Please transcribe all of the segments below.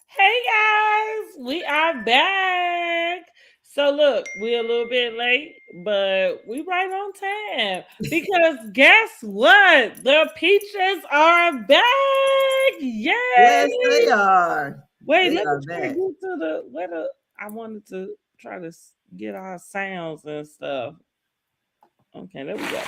Hey guys, we are back. So look, we're a little bit late, but we right on time because guess what? The peaches are back. Yes, Yay! they are. Wait, They let me are try to back. get to the where the I wanted to try to get our sounds and stuff. Okay, there we go.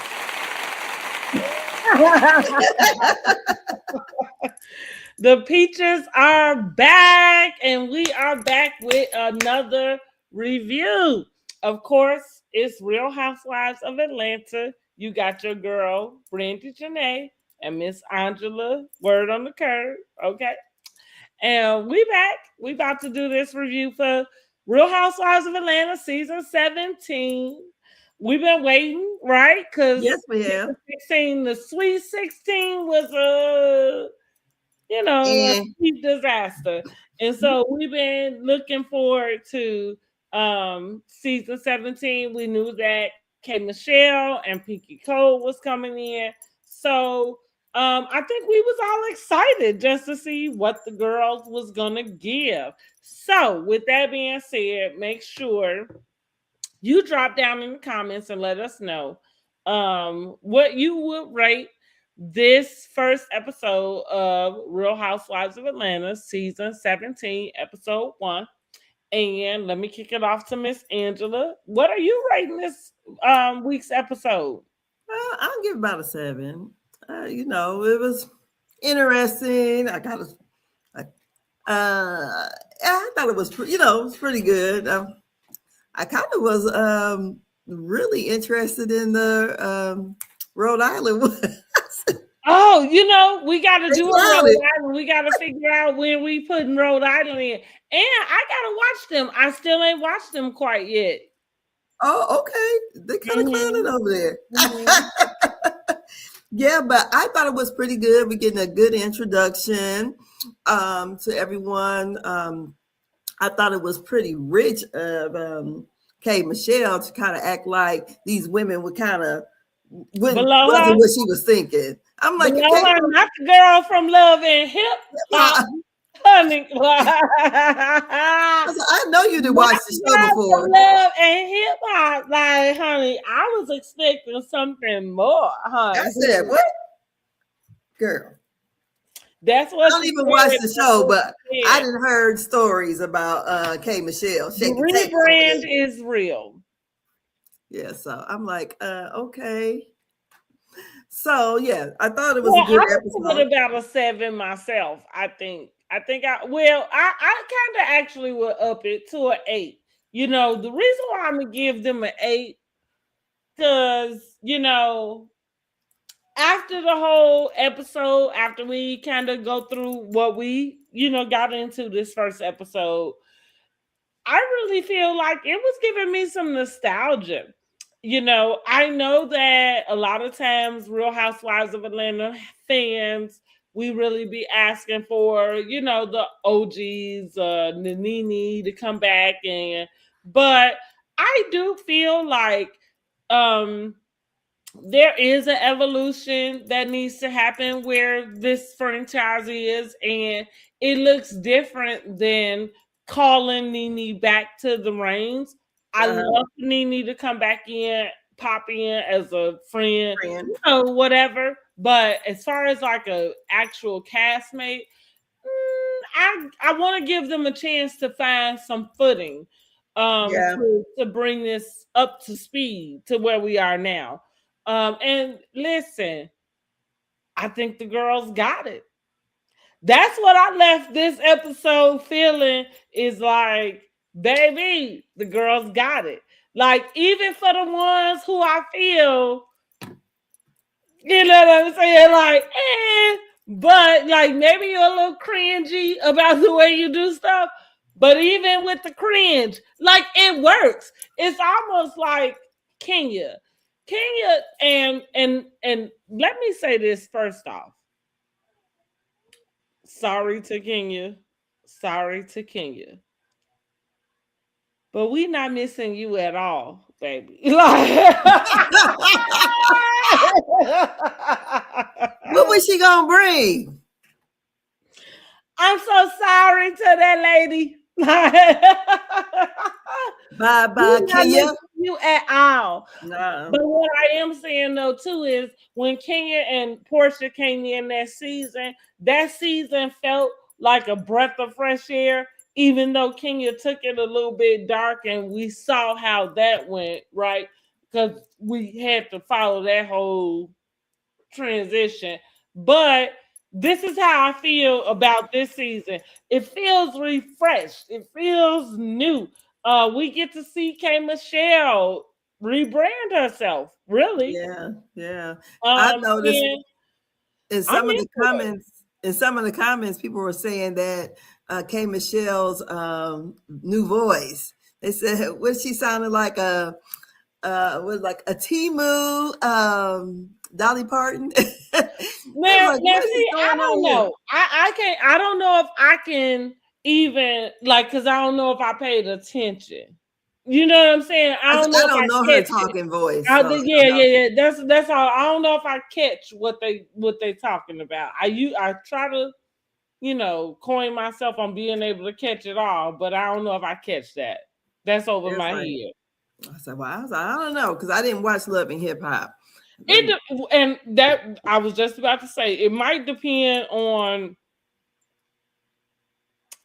The peaches are back, and we are back with another review. Of course, it's Real Housewives of Atlanta. You got your girl, BRANDIJENAE, and Miss Angela, word on the curb. Okay. And we back. We about to do this review for Real Housewives of Atlanta season 17. We've been waiting, right? Because Yes, we have. 16, the Sweet 16 was a And sweet disaster. And so we've been looking forward to season 17. We knew that K.Michelle and Pinky Cole was coming in. So I think we was all excited just to see what the girls was gonna give. So with that being said, make sure you drop down in the comments and let us know what you would rate this first episode of Real Housewives of Atlanta, season 17, episode 1. And let me kick it off to Miss Angela. What are you rating this week's episode? I'll give about a 7. It was interesting. I thought it was, it was pretty good. I kind of was really interested in the Rhode Island one. Oh, we got to They do a clowned Rhode it. Island. We got to figure out when we putting Rhode Island in. And I got to watch them. I still ain't watched them quite yet. Oh, okay. They kind of clowned it Mm-hmm. over there. Mm-hmm. Yeah, but I thought it was pretty good. We're getting a good introduction to everyone. I thought it was pretty rich of K.Michelle to kind of act like these women were kind of Below her. wasn't what she was thinking. I'm like, you Below can't. her, not the girl from Love and Hip Hop, honey. I know you didn't Not watch the the show girl from before. Love and Hip Hop. Like, honey, I was expecting something more, I honey. said, what? Girl. That's I what don't she even watch said. the That's show, what but she I said. didn't heard stories about K.Michelle The shaking tapes over rebrand there. is real. Yeah, so I'm like, okay. So yeah, I thought it was a Well, good I would give episode. it about a 7 myself. I think. I kind of actually would up it to an 8. The reason why I'm gonna give them an 8 because after the whole episode, after we kind of go through what we got into this first episode, I really feel like it was giving me some nostalgia. I know that a lot of times Real Housewives of Atlanta fans, we really be asking for, the OGs, the Nene to come back but I do feel like um there is an evolution that needs to happen where this franchise is, and it looks different than calling Nene back to the reins. I Uh, love Nene to come back in, pop in as a friend, friend. whatever. But as far as like a actual castmate, I want to give them a chance to find some footing, Yeah. to bring this up to speed to where we are now. And listen, I think the girls got it. That's what I left this episode feeling is like, baby, the girls got it. Like, even for the ones who I feel, you know what I'm saying? Like, But like maybe you're a little cringy about the way you do stuff. But even with the cringe, like it works. It's almost like Kenya. Kenya and let me say this first off. Sorry to Kenya. Sorry to Kenya. But we not missing you at all, baby. Like What was she gonna bring? I'm so sorry to that lady. Bye We bye, not Kenya. missing you at all. No. But what I am saying though too is when Kenya and Portia came in that season felt like a breath of fresh air. Even though Kenya took it a little bit dark, and we saw how that went, right? Because we had to follow that whole transition. But this is how I feel about this season. It feels refreshed. It feels new. We get to see K.Michelle rebrand herself, really. Yeah, yeah. I noticed And in I'm some of the into it. comments, people were saying that K Michelle's new voice. They said, what she sounded like was like a Timu Dolly Parton. I was like, Now what is see, I going don't on here? know. I can't. I don't know if I can even like because I don't know if I paid attention. You know what I'm saying? I don't know I if don't I know her catch it. talking voice, I, so I yeah, don't yeah, yeah. That's all. I don't know if I catch what they talking about. I try to coin myself on being able to catch it all, but I don't know if I catch that. That's over it's my like head. I said, well, I don't know because I didn't watch Love and Hip Hop. And that I was just about to say it might depend on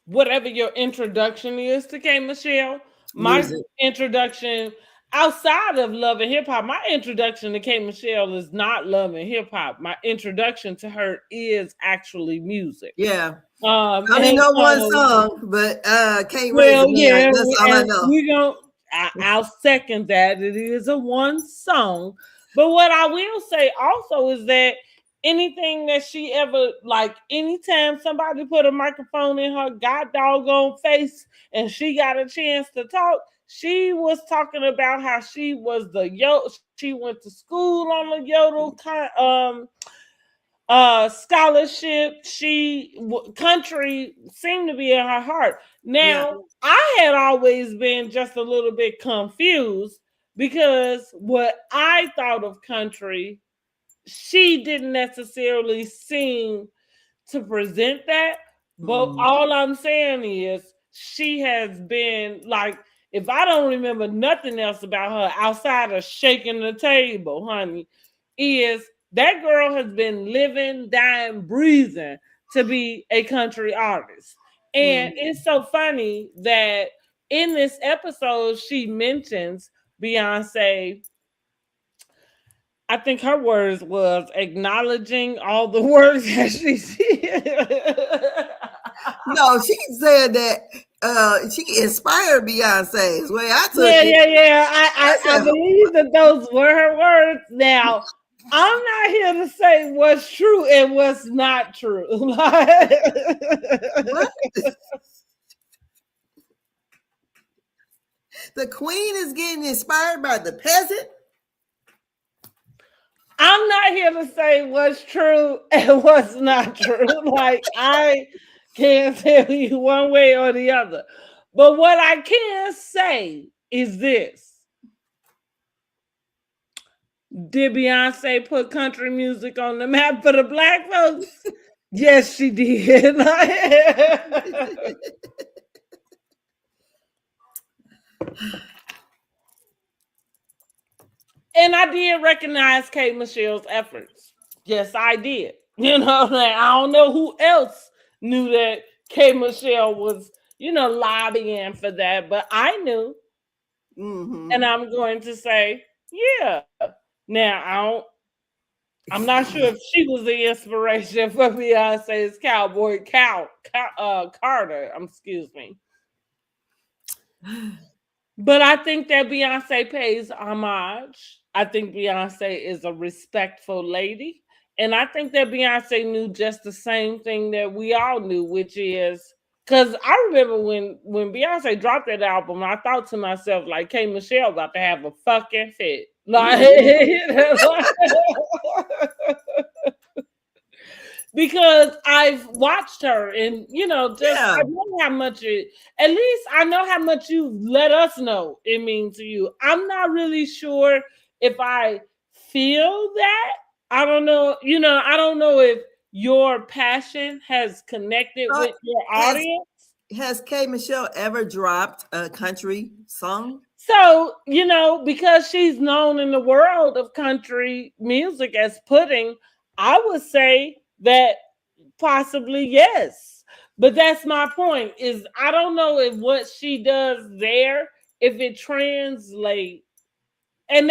whatever your introduction is to K.Michelle. My Music, introduction outside of Love and Hip Hop, my introduction to K.Michelle is not Love and Hip Hop. My introduction to her is actually music. yeah. I only And know one so, song, but Can't Raise a well, Man. yeah, That's all I and know. we don't. I'll second that. It is a one song, but what I will say also is that anything that she ever like, anytime somebody put a microphone in her god doggone face and she got a chance to talk, she was talking about how she was the she went to school on the yodel scholarship. Country seemed to be in her heart. Yeah. Now I had always been just a little bit confused because what I thought of country, she didn't necessarily seem to present that. But Mm. all I'm saying is she has been like, if I don't remember nothing else about her outside of shaking the table, honey, is that girl has been living, dying, breathing to be a country artist. And Mm. it's so funny that in this episode, she mentions Beyonce. I think her words was acknowledging all the words that she did. No, she said that she inspired Beyonce. Is the way I took Yeah, it. yeah, yeah. I I said, believe that those were her words. Now, I'm not here to say what's true and what's not true. what? The queen is getting inspired by the peasant? I'm not here to say what's true and what's not true. Like, I can't tell you one way or the other. But what I can say is this: did Beyonce put country music on the map for the black folks? Yes, she did. And I did recognize K.Michelle's efforts. Yes, I did. Like, I don't know who else knew that K.Michelle was, lobbying for that, but I knew. Mm-hmm. And I'm going to say, yeah. Now, I'm not sure if she was the inspiration for Beyonce's Cowboy Carter. Excuse me. But I think that Beyonce pays homage. I think Beyonce is a respectful lady. And I think that Beyonce knew just the same thing that we all knew, which is because I remember when Beyonce dropped that album, I thought to myself, like, K.Michelle about to have a fucking fit. Like, because I've watched her and just Yeah. I know how much at least I know how much you let us know it means to you. I'm not really sure if I feel that. I don't know, I don't know if your passion has connected So with your has audience. has K. Michelle ever dropped a country song? So, because she's known in the world of country music as pudding, I would say that possibly yes. But that's my point is I don't know if what she does there, if it translate and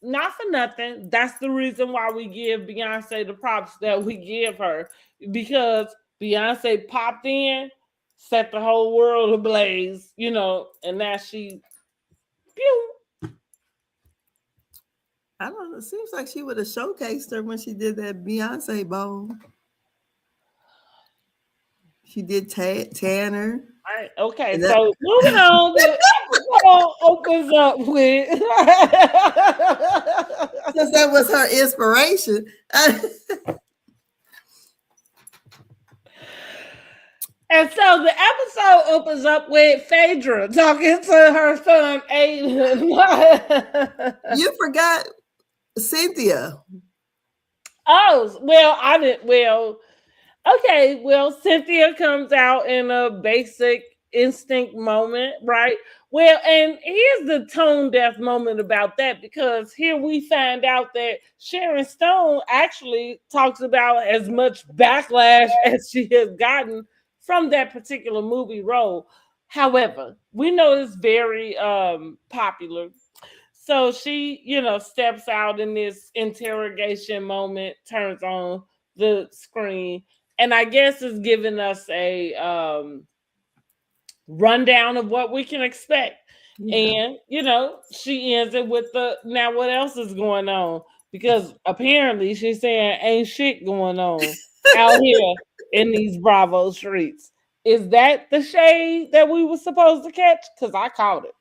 not for nothing, that's the reason why we give Beyonce the props that we give her because Beyonce popped in, set the whole world ablaze, and now she pew. I don't know. It seems like she would have showcased her when she did that Beyonce bowl. She did Tanner. All right, okay, And that, so moving on, the episode opens up with since that was her inspiration. and so the episode opens up with Phaedra talking to her son Aiden. You forgot Cynthia. Oh, well, I didn't. Well, okay, well, Cynthia comes out in a basic instinct moment, right? Well, and here's the tone deaf moment about that because here we find out that Sharon Stone actually talks about as much backlash as she has gotten from that particular movie role. However, we know it's very popular. So she, steps out in this interrogation moment, turns on the screen, and I guess is giving us a rundown of what we can expect. Yeah. And she ends it with the now what else is going on? Because apparently she's saying ain't shit going on out here in these Bravo streets. Is that the shade that we were supposed to catch? Because I caught it.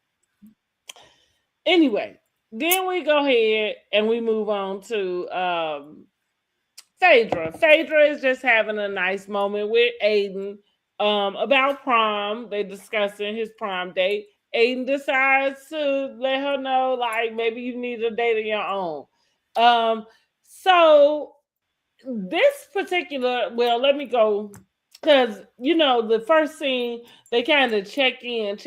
Anyway, then we go ahead and we move on to Phaedra. Phaedra is just having a nice moment with Aiden about prom. They discussing his prom date. Aiden decides to let her know, like, maybe you need a date of your own. So this particular, well, let me go because the first scene they kind of check in.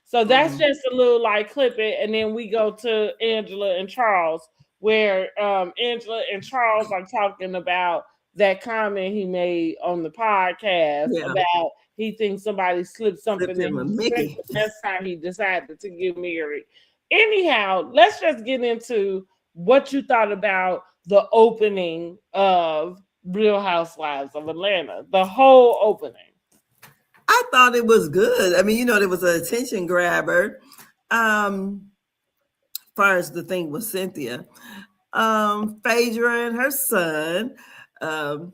So that's Mhm. just a little like clip it, and then we go to Angela and Charles, where Angela and Charles are talking about that comment he made on the podcast Yeah. about he thinks somebody slipped Slipped something in him a his drink Mickey. the next time he decided to get married. Anyhow, let's just get into what you thought about the opening of Real Housewives of Atlanta, the whole opening. I thought it was good. I mean, there was an attention grabber. Far as the thing with Cynthia, Phaedra and her son, um,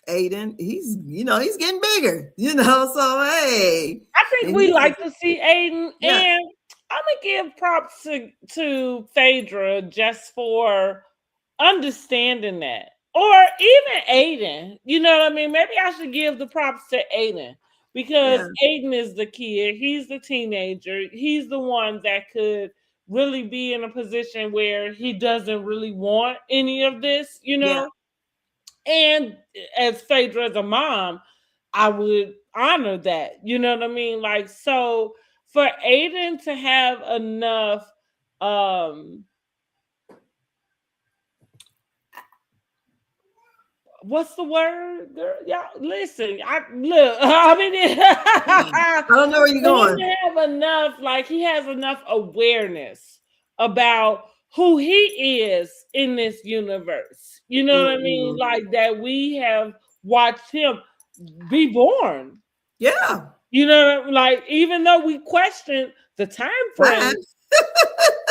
Aiden, he's getting bigger, So hey, I think and we he's like to see Aiden, yeah, and I'm gonna give props to Phaedra just for understanding that. Or even Aiden. You know what I mean? Maybe I should give the props to Aiden because yeah, Aiden is the kid. He's the teenager. He's the one that could really be in a position where he doesn't really want any of this. yeah. And as Phaedra as a mom, I would honor that. You know what I mean? Like, so for Aiden to have enough what's the word? Girl, y'all listen. I look. I I mean, don't know where you're for him going. to have enough, like he has enough awareness about who he is in this universe. You know what I mean? Mhm. Like that we have watched him be born. Yeah, Like even though we question the time frame,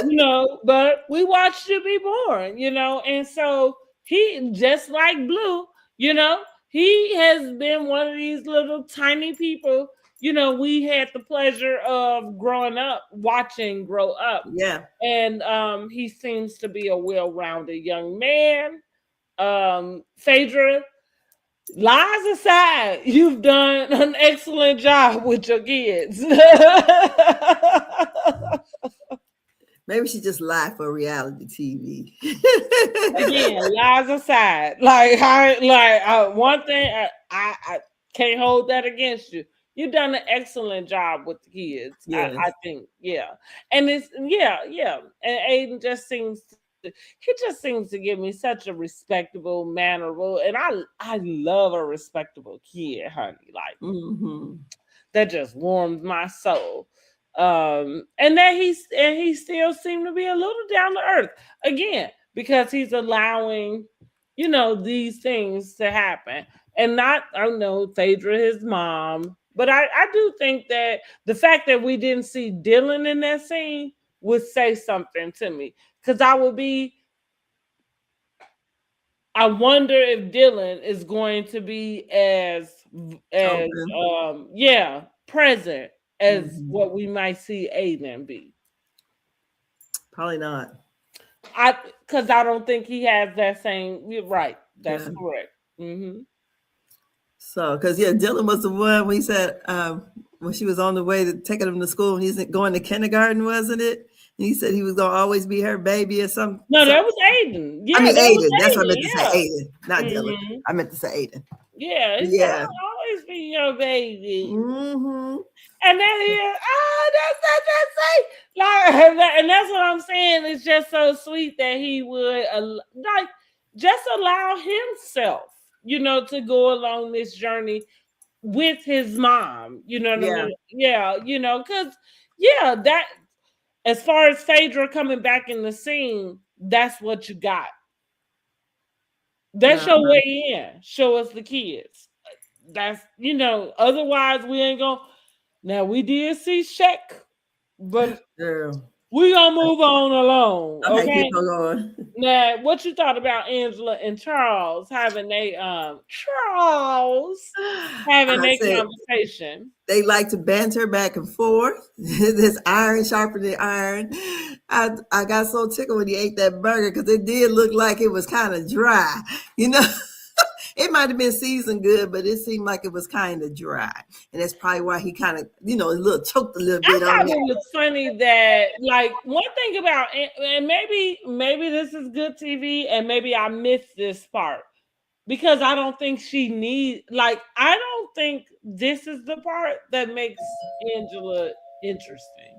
fine. but we watched you be born, and so he just like Blue, you know, he has been one of these little tiny people. We had the pleasure of growing up, watching grow up, Yeah. and he seems to be a well-rounded young man. Phaedra, lies aside, you've done an excellent job with your kids. Maybe she just lied for reality TV. Again, lies aside, one thing I can't hold that against you. You've done an excellent job with the kids. I Yes. think, yeah, and it's yeah, and Aiden just seems to give me such a respectable, mannerable, and I love a respectable kid, honey. Like Hmm. that just warms my soul. And he still seemed to be a little down to earth again because he's allowing these things to happen, and not, I know, Phaedra his mom, but I do think that the fact that we didn't see Dylan in that scene would say something to me, because I wonder if Dylan is going to be as Open. yeah, present as Hmm. what we might see Aiden be. Probably not. I Because I don't think he has that same. You're right. That's Yeah. correct. Hmm. So, because yeah, Dylan was the one when he said when she was on the way to taking him to school and he's going to kindergarten, wasn't it? And he said he was gonna always be her baby or some No, some. that was Aiden. I Yeah, mean that was Aiden. That's what I meant to say. Aiden. Aiden, not Yeah. Dylan. I meant to say Aiden. Yeah, he said, Yeah. "I'll always be your baby." Hmm. And then that's and that's what I'm saying. It's just so sweet that he would like just allow himself, to go along this journey with his mom. You know what I Yeah. mean? Yeah, because yeah, that as far as Phaedra coming back in the scene, that's what you got. That's your Uh-huh. way in. Show us the kids. That's otherwise we ain't gonna. Now we did see Shaq, but Girl. we gonna move on along, Okay, keep okay? on going. Now, what you thought about Angela and Charles having I their said conversation? they like to banter back and forth. This iron sharpening iron. I got so tickled when he ate that burger because it did look like it was kind of dry. You know, it might have been seasoned good, but it seemed like it was kind of dry, and that's probably why he kind of, a little choked a little I bit on thought that. it was funny that, like, one thing about, and maybe this is good TV, and maybe I missed this part because I don't think I don't think this is the part that makes Angela interesting.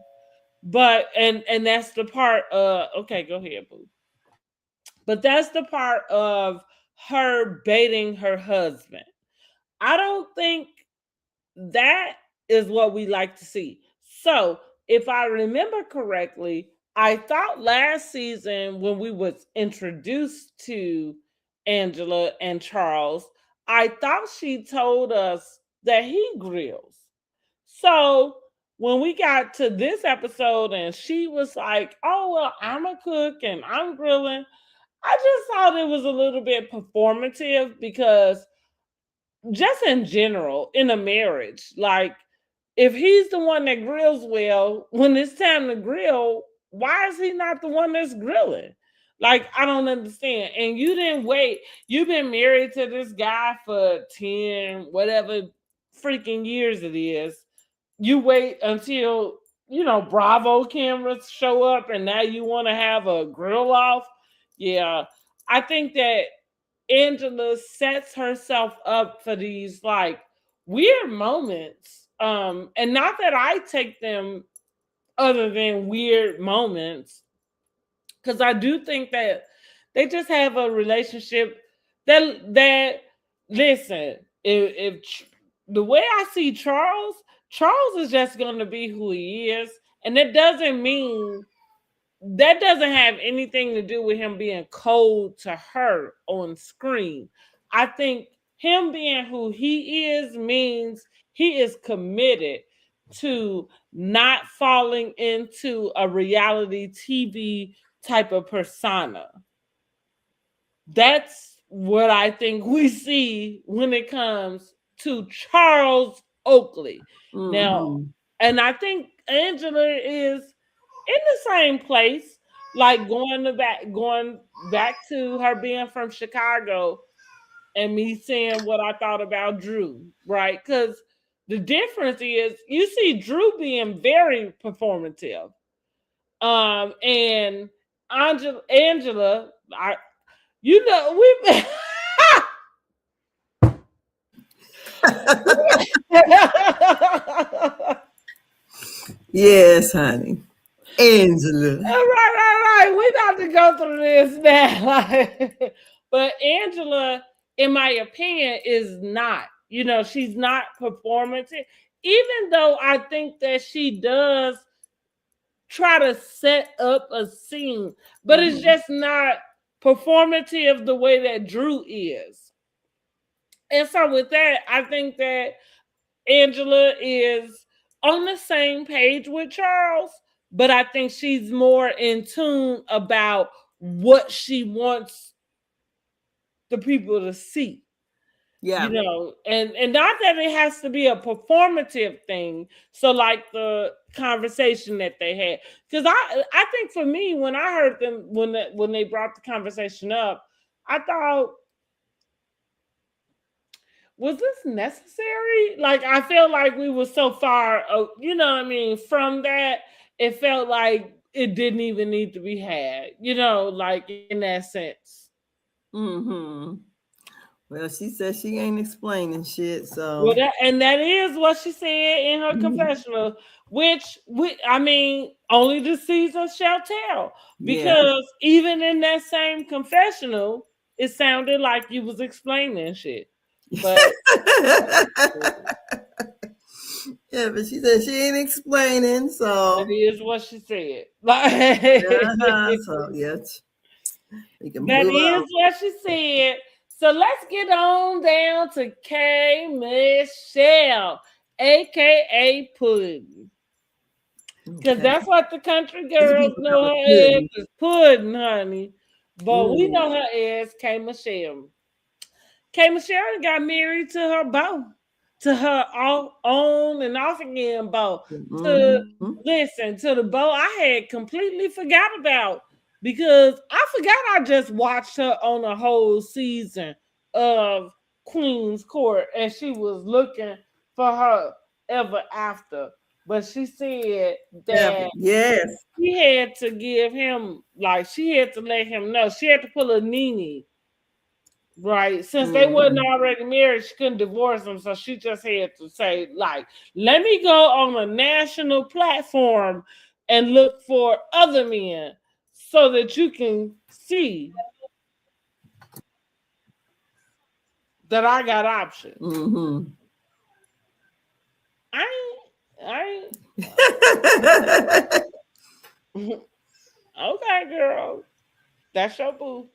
But and that's the part. Okay, go ahead, boo. But that's the part of her baiting her husband. I don't think that is what we like to see. So, if I remember correctly, I thought last season when we was introduced to Angela and Charles, I thought she told us that he grills. So, when we got to this episode and she was like, "Oh, well, I'm a cook and I'm grilling." I just thought it was a little bit performative because just in general in a marriage, like if he's the one that grills well, when it's time to grill, why is he not the one that's grilling? Like, I don't understand. And you didn't wait. You've been married to this guy for 10, whatever freaking years it is. You wait until, Bravo cameras show up and now you want to have a grill off. Yeah. I think that Angela sets herself up for these like weird moments. And not that I take them other than weird moments, because I do think that they just have a relationship that listen, the way I see Charles is just gonna be who he is. And that doesn't have anything to do with him being cold to her on screen. I think him being who he is means he is committed to not falling into a reality TV type of persona. That's what I think we see when it comes to Charles Oakley. Now, Mm-hmm. and I think Angela is in the same place, like going back to her being from Chicago and me saying what I thought about Drew, right? Because the difference is you see Drew being very performative. And Angela, I you know we Yes, honey. Angela. right. We got to go through this now. But Angela, in my opinion, is not. She's not performative. Even though I think that she does try to set up a scene, but it's Mm-hmm. just not performative the way that Drew is. And so with that, I think that Angela is on the same page with Charles, but I think she's more in tune about what she wants the people to see. Yeah. And not that it has to be a performative thing. So like the conversation that they had, because I think for me when I heard them when they brought the conversation up, I thought, was this necessary? Like I feel like we were so far, what I mean, from that. It felt like it didn't even need to be had, like in that sense. Mm-hmm. Well, she said she ain't explaining shit, Well, so that is what she said in her mhm. confessional, which I mean, only the season shall tell. Yeah. Because even in that same confessional, it sounded like you was explaining shit. But Yeah, but she said she ain't explaining, that so is what she said. Like so yeah, we can that move is on. what she said. So let's get on down to K.Michelle, aka Pudding. Because Okay. that's what the country These girls people know know her as pudding. is Pudding, honey. But we Mm. know her as K.Michelle. K.Michelle got married to her beau, to her on and off again beau. To Mm-hmm. listen to the beau I had completely forgot about because I forgot I just watched her on a whole season of Queen's Court and she was looking for her ever after. But she said Yeah. that Yes. she had to give him, like, she had to let him know. She had to pull a Nene. Right. Since they wasn't Mm-hmm. already married, she couldn't divorce him. So she just had to say, like, let me go on a national platform and look for other men so that you can see that I got options. Mm-hmm. I ain't okay, girl. That's your boo.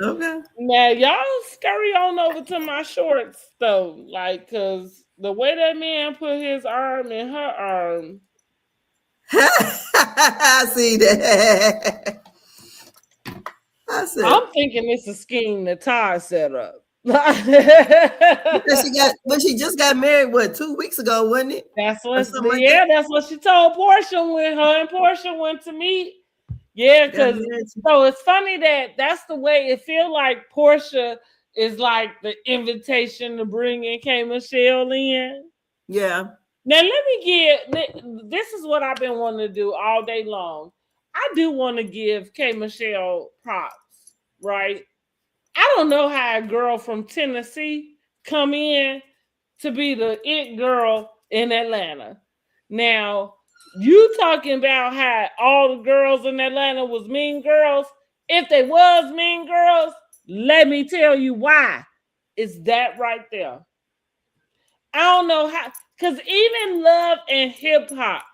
Okay. Now y'all scurry on over to my shorts though, like, cause the way that man put his arm in her arm, I see that. I said I'm thinking it's a scheme that Ty set up. because she got, but she just got married. What, 2 weeks ago, wasn't it, or something like that? That's what she told Portia when her and Portia went to meet. Yeah, Got because married. so it's funny that that's the way it feel like Portia is like the invitation to bring in K. Michelle in. Yeah. Now let me this is what I've been wanting to do all day long. I do want to give K. Michelle props, right? I don't know how a girl from Tennessee come in to be the it girl in Atlanta. Now, you talking about how all the girls in Atlanta was mean girls. If they was mean girls, let me tell you why. It's that right there. I don't know how, because even love and hip hop,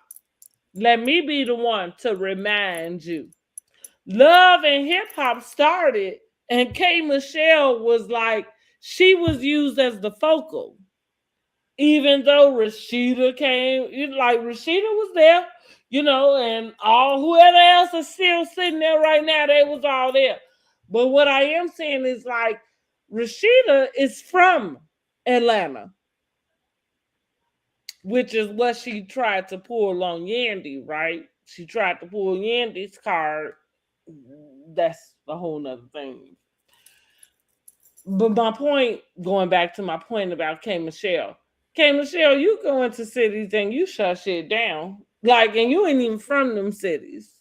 let me be the one to remind you. Love and hip hop started, and K. Michelle was like, she was used as the focal. Even though Rashida came, like Rashida was there, and all whoever else is still sitting there right now, they was all there. But what I am saying is like Rashida is from Atlanta, which is what she tried to pull on Yandy, right? She tried to pull Yandy's card. That's a whole nother thing. But my point, going back to my point about K.Michelle. K.Michelle, you go into cities and you shut shit down. Like, and you ain't even from them cities.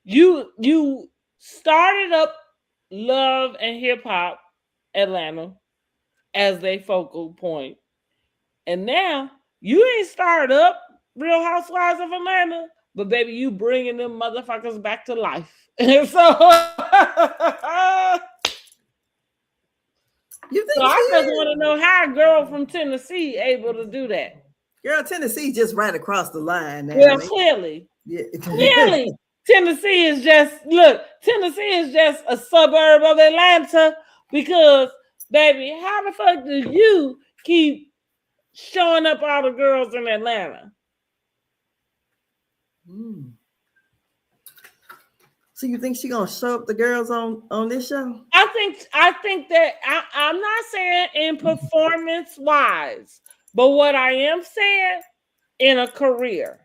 You started up Love and Hip Hop Atlanta as a focal point. And now you ain't started up Real Housewives of Atlanta, but baby, you bringing them motherfuckers back to life. And You so think she I just is? want to know how a girl from Tennessee able to do that. Girl, Tennessee just right across the line now. Well, clearly, Yeah. clearly, Tennessee is just look. Tennessee is just a suburb of Atlanta because, baby, how the fuck do you keep showing up all the girls in Atlanta? Mm. So you think she gonna show up the girls on this show? I think that I'm not saying in performance wise, but what I am saying in a career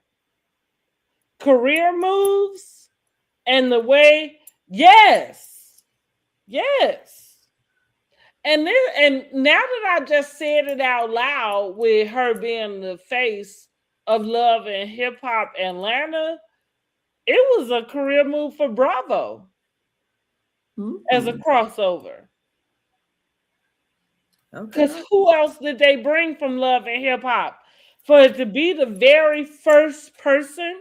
moves and the way, yes, yes. And now that I just said it out loud with her being the face of Love and Hip Hop Atlanta, it was a career move for Bravo as a crossover. Because Okay. who else did they bring from Love and Hip Hop? For it to be the very first person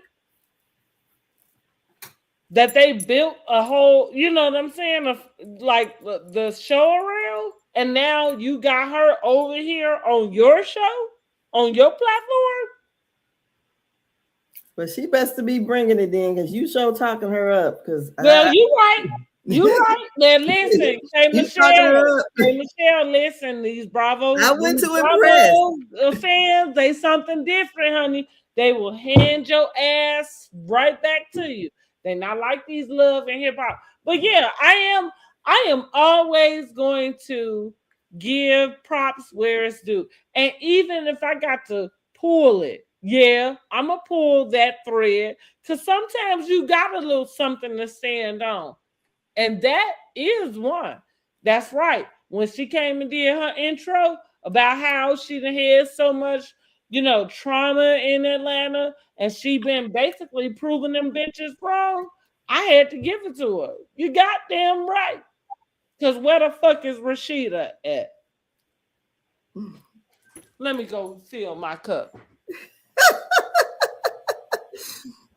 that they built a whole, you know what I'm saying, like the show around, and now you got her over here on your show, on your platform. But she best to be bringing it in because you show talking her up. Because Well, you right. You right. Now listen, you talking her up. Hey Michelle, listen, these I went to impress. Bravo fans, they something different, honey. They will hand your ass right back to you. They not like these Love and Hip Hop. But yeah, I am always going to give props where it's due. And even if I got to pull it, yeah, I'm gonna pull that thread because sometimes you got a little something to stand on. And that is one. That's right. When she came and did her intro about how she done had so much, trauma in Atlanta, and she been basically proving them bitches wrong, I had to give it to her. You goddamn right. Because where the fuck is Rashida at? Let me go fill my cup.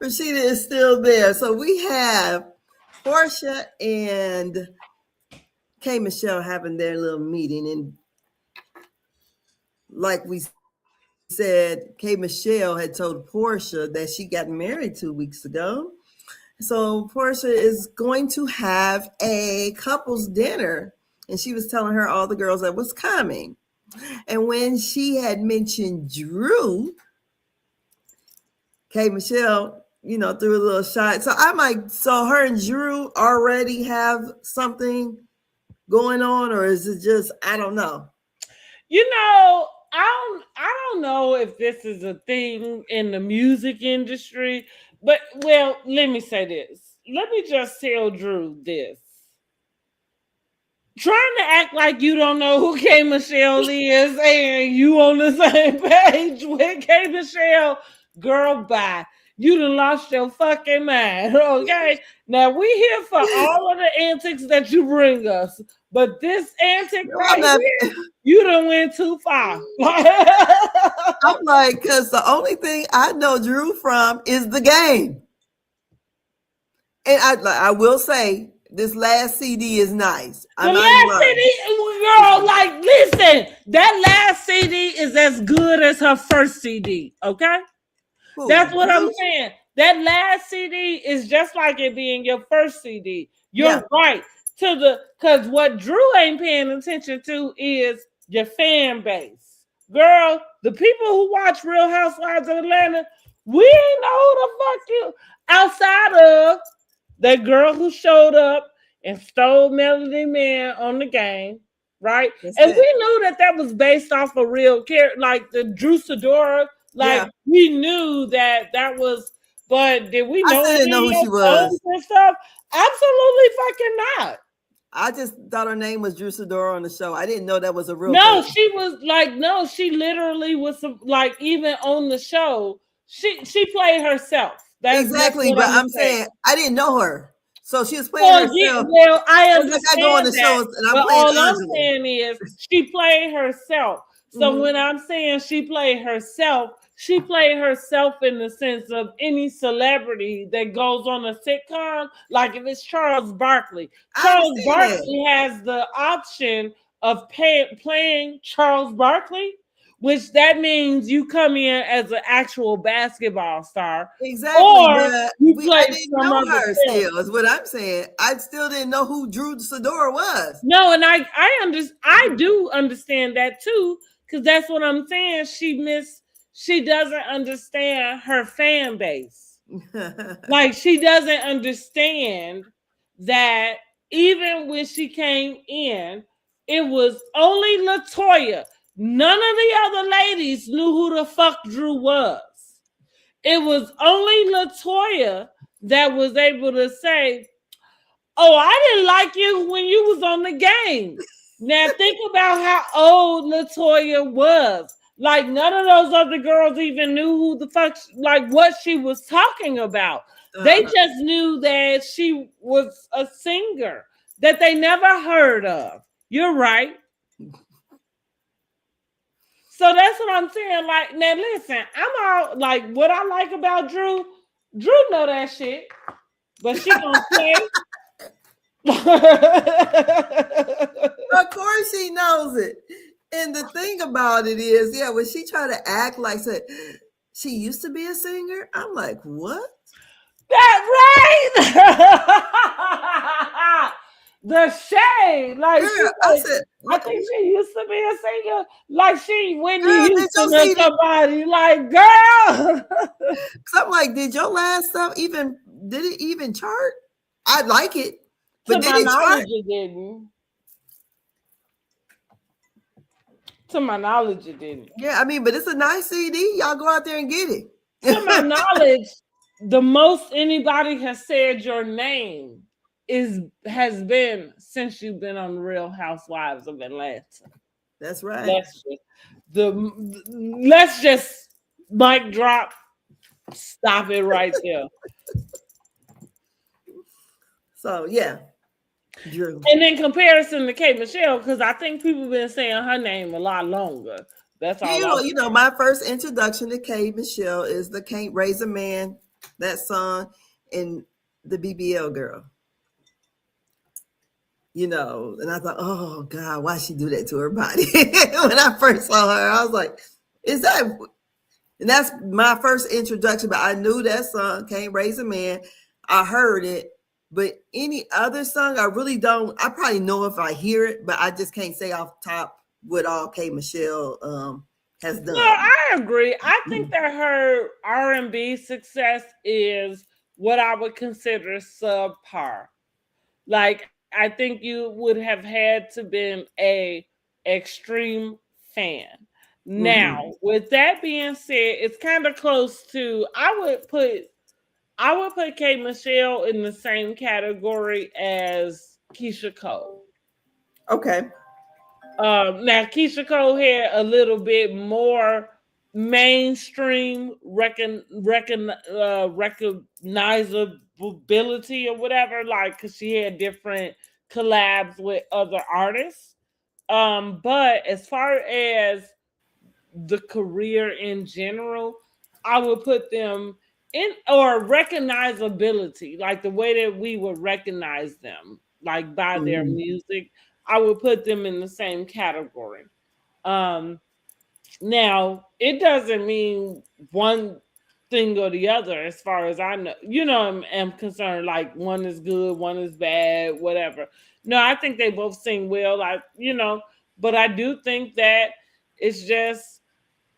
Rashida is still there. So we have Portia and K.Michelle having their little meeting. And like we said, K.Michelle had told Portia that she got married 2 weeks ago. So Portia is going to have a couple's dinner. And she was telling her all the girls that was coming. And when she had mentioned Drew, K.Michelle, threw a little shot. So her and Drew already have something going on, or is it just, I don't know. I don't know if this is a thing in the music industry, but well, let me say this. Let me just tell Drew this. Trying to act like you don't know who K.Michelle is and you on the same page with K.Michelle, girl, bye. You done lost your fucking mind, okay? Now we here for all of the antics that you bring us, but this antic here, you done went too far. I'm like, because the only thing I know Drew from is the game. And I will say, this last CD is nice. The last CD, girl, like, listen, that last CD is as good as her first CD, okay? Ooh, that's what I'm saying. That last CD is just like it being your first CD. You're right. Because what Drew ain't paying attention to is your fan base. Girl, the people who watch Real Housewives of Atlanta, we ain't know who the fuck you outside of that girl who showed up and stole Melody Man on the game, right? That's And it. we knew that that was based off a real character, like the Drew Sidora. Like Yeah. we knew that that was, but did we I know still didn't know any who of she those songs was. and stuff? Absolutely fucking not. I just thought her name was Drew Sidora on the show. I didn't know that was a real No, thing. she was like, no, she literally was like, even on the show, she played herself. That's Exactly, what but I'm gonna I'm say. saying I didn't know her. So she was playing Well, yeah, herself. well, I It's like I go on understand the that, shows and I'm but playing all I'm Angela. saying is she played herself. So Hmm. when I'm saying she played herself in the sense of any celebrity that goes on a sitcom. Like if it's Charles Barkley, I Charles understand that. Barkley has the option of playing Charles Barkley, which that means you come in as an actual basketball star, Exactly, or but you I play didn't some know other her character. still, is what I'm saying. I still didn't know who Drew Sidora was. No, and I do understand that too, because that's what I'm saying. She doesn't understand her fan base. Like she doesn't understand that even when she came in, it was only Latoya. None of the other ladies knew who the fuck Drew was. It was only Latoya that was able to say, "Oh, I didn't like you when you was on the game." Now think about how old Latoya was. Like none of those other girls even knew who the fuck, like what she was talking about. They uh, just knew that she was a singer that they never heard of. You're right. So that's what I'm saying. Like now, listen, I'm all like what I like about Drew. Drew know that shit, but she gonna play. of course she knows it. And the thing about it is, yeah, when she tried to act like said she used to be a singer, I'm like, what? That right. The shade. Like she Girl, I like, said, I think she used to be a singer. Like she Whitney girl, did you Houston or see that? somebody. Like, girl. 'Cause I'm like, did your last stuff even did it even chart? I like it, To but did my it chart? knowledge, it didn't. To my knowledge, it didn't. Yeah, I mean, but it's a nice CD. Y'all go out there and get To my it. knowledge, the most anybody has said your name is has been since you've been on Real Housewives of Atlanta. That's right. Let's just let's just mic drop. Stop it right there. So yeah, Drew. And in comparison to K.Michelle, because I think people been saying her name a lot longer. That's Yeah, all I'm saying. my first introduction to K.Michelle is the "Can't Raise a Man" that song and the BBL girl. And I thought, oh God, why she do that to her body? When I first saw her, I was like, is that? And that's my first introduction. But I knew that song, "Can't Raise a Man." I heard it, but any other song, I really don't. I probably know if I hear it, but I just can't say off top what all K.Michelle has No, done. I agree. I think that her R&B success is what I would consider subpar. Like I think you would have had to been a extreme fan. Mm-hmm. Now, with that being said, it's kind of close to I would put K Michelle in the same category as Keisha Cole. Okay. Now Keisha Cole had a little bit more mainstream recognizability or whatever, like because she had different collabs with other artists. But as far as the career in general, I would put them in or recognizability, like the way that we would recognize them, like by their Mm-hmm. music. I would put them in the same category. Um, Now it doesn't mean one thing or the other, as far as I know. Am concerned. Like one is good, one is bad, whatever. No, I think they both sing well. But I do think that it's just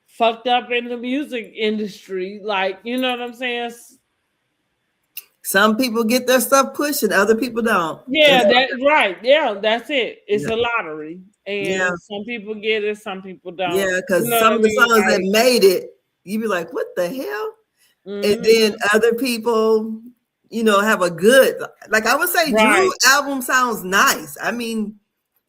fucked up in the music industry. Like, you know what I'm saying? Some people get their stuff pushed and other people don't. Yeah, that's right. Yeah, that's it. It's Yeah, a lottery, yeah, and some people get it, some people don't. yeah. You Because know what some I of the mean? songs that Like, made it, you be like, "What the hell?" And then mhm. other people, have a good. Like I would say, Drew Right. album sounds nice. I mean,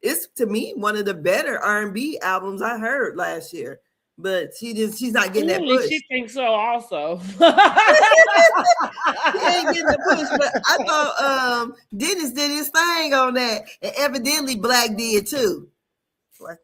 it's to me one of the better R&B albums I heard last year. But she's not getting that Clearly, push. she thinks so also. He ain't getting the push, but I thought Dennis did his thing on that, and evidently Black did too. Like,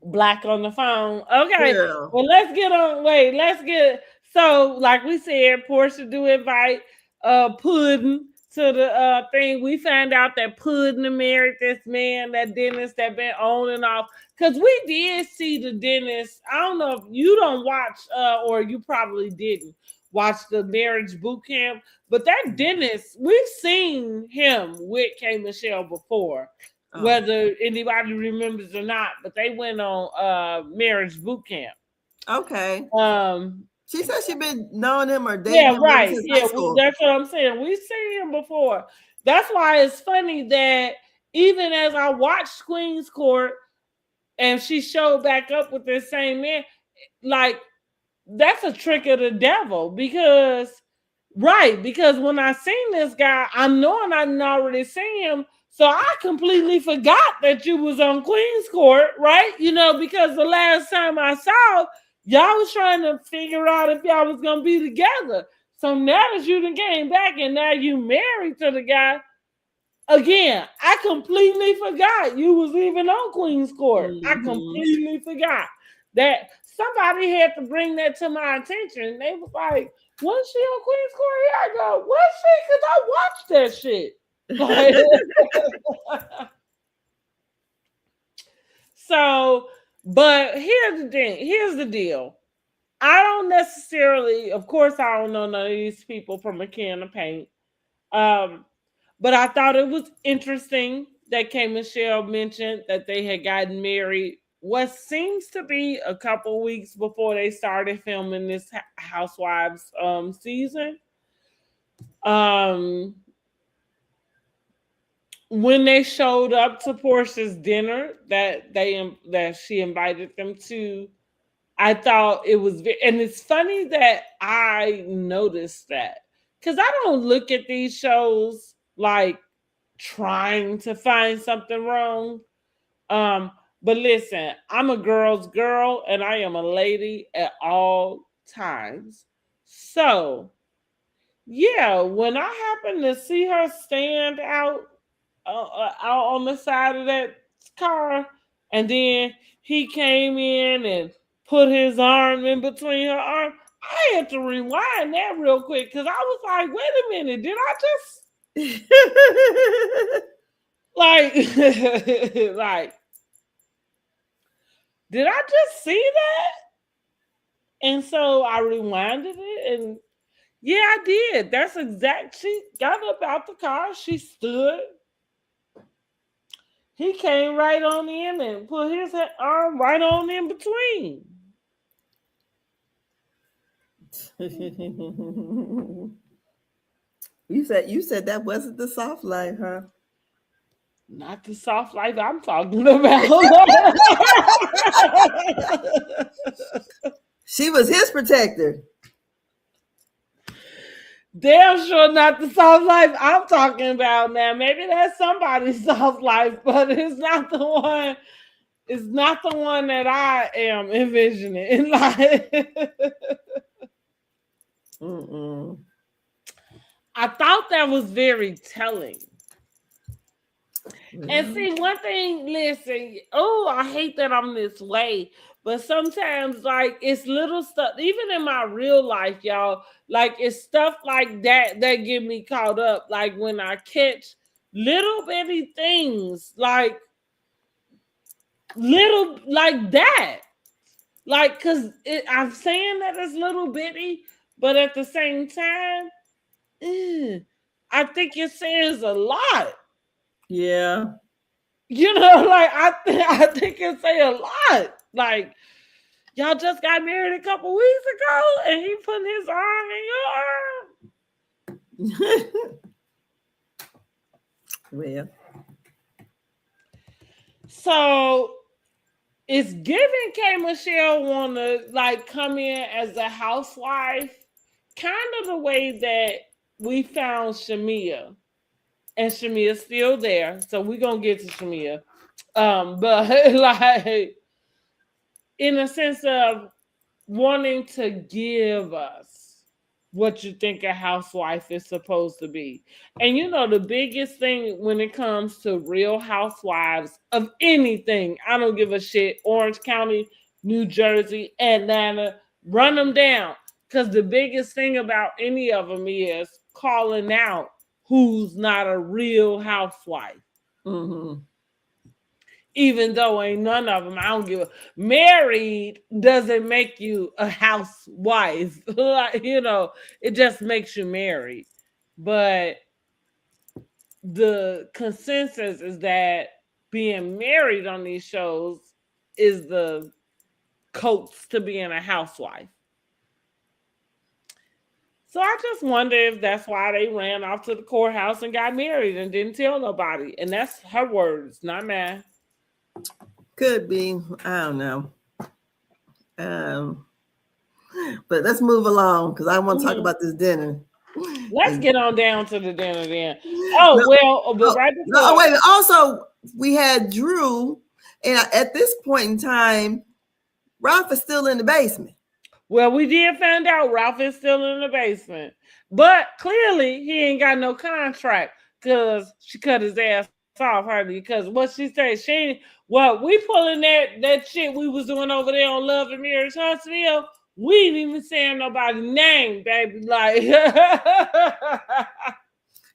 Black on the phone. Okay. girl, Well, let's get on. Wait, let's get. So, like we said, Portia do invite Puddin to the thing. We found out that Puddin married this man, that Dennis, that been on and off. Because we did see the Dennis. I don't know if you don't watch, or you probably didn't watch the marriage boot camp, but that Dennis, we've seen him with K.Michelle before, oh, whether anybody remembers or not, but they went on marriage boot camp. okay. Um, She said she been knowing him or dating yeah, him ever right. since high Yeah, school. that's what I'm saying. We've seen him before. That's why it's funny that even as I watched Queen's Court and she showed back up with this same man, like that's a trick of the devil because right, because when I seen this guy, I knowing I didn't already seen him, so I completely forgot that you was on Queen's Court, right? Because the last time I saw y'all was trying to figure out if y'all was gonna be together. So now that you done came back and now you married to the guy, again, I completely forgot you was even on Queen's Court. I Mm-hmm. completely forgot that somebody had to bring that to my attention. They was like, "Was she on Queen's Court?" Yeah, I go, "Was she?" Because I watched that shit. Like, so, but here's the thing. Here's the deal. I don't necessarily, of course, I don't know none of these people from a can of paint. Um, But I thought it was interesting that K. Michelle mentioned that they had gotten married what seems to be a couple weeks before they started filming this Housewives season. Um, when they showed up to Portia's dinner that she invited them to, I thought it was, and it's funny that I noticed that because I don't look at these shows like trying to find something wrong. Um, but listen, I'm a girl's girl and I am a lady at all times. So, yeah, when I happened to see her stand out on the side of that car, and then he came in and put his arm in between her arm, I had to rewind that real quick because I was like, wait a minute, did I just like like did I just see that? And so I rewinded it and yeah, I did. That's exact. She got up out the car. She stood. He came right on in and put his arm right on in between. you said that wasn't the soft life, huh? Not the soft life I'm talking about. She was his protector. Damn sure not the soft life I'm talking about now. Maybe that's somebody's soft life, but it's not the one. It's not the one that I am envisioning. Like, Mm-mm. I thought that was very telling. And Well, see, one thing, listen, oh, I hate that I'm this way, but sometimes, like, it's little stuff, even in my real life, y'all, like, it's stuff like that get me caught up. Like, when I catch little bitty things, like, little, like that. Like, because I'm saying that it's little bitty, but at the same time, eh, I think it says a lot. yeah. Like I think it say a lot. Like y'all just got married a couple weeks ago, and he putting his arm in your arm. Well, So it's giving K.Michelle wanna like come in as a housewife, kind of the way that we found Shamia. And Shamia's still there. So we're gonna get to Shamia. But like in a sense of wanting to give us what you think a housewife is supposed to be. And you know, the biggest thing when it comes to real housewives of anything, I don't give a shit, Orange County, New Jersey, Atlanta, run them down. Because the biggest thing about any of them is calling out who's not a real housewife. mm-hmm. Even though ain't none of them, I don't give a married doesn't make you a housewife. Like, you know, it just makes you married. But the consensus is that being married on these shows is the coats to being a housewife. So I just wonder if that's why they ran off to the courthouse and got married and didn't tell nobody. And that's her words, not mine. Could be. I don't know. Um, but let's move along because I want to talk Mhm. about this dinner. Let's And get on down to the dinner then. no, Oh well, but oh, right no, before, oh, wait. Also, we had Drew, and at this point in time, Ralph is still in the basement. well, we did find out Ralph is still in the basement, but clearly he ain't got no contract because she cut his ass off hardly. Because what she said, she ain't. Well, we pulling that shit we was doing over there on Love and Marriage Huntsville. We ain't even saying nobody's name, baby. Like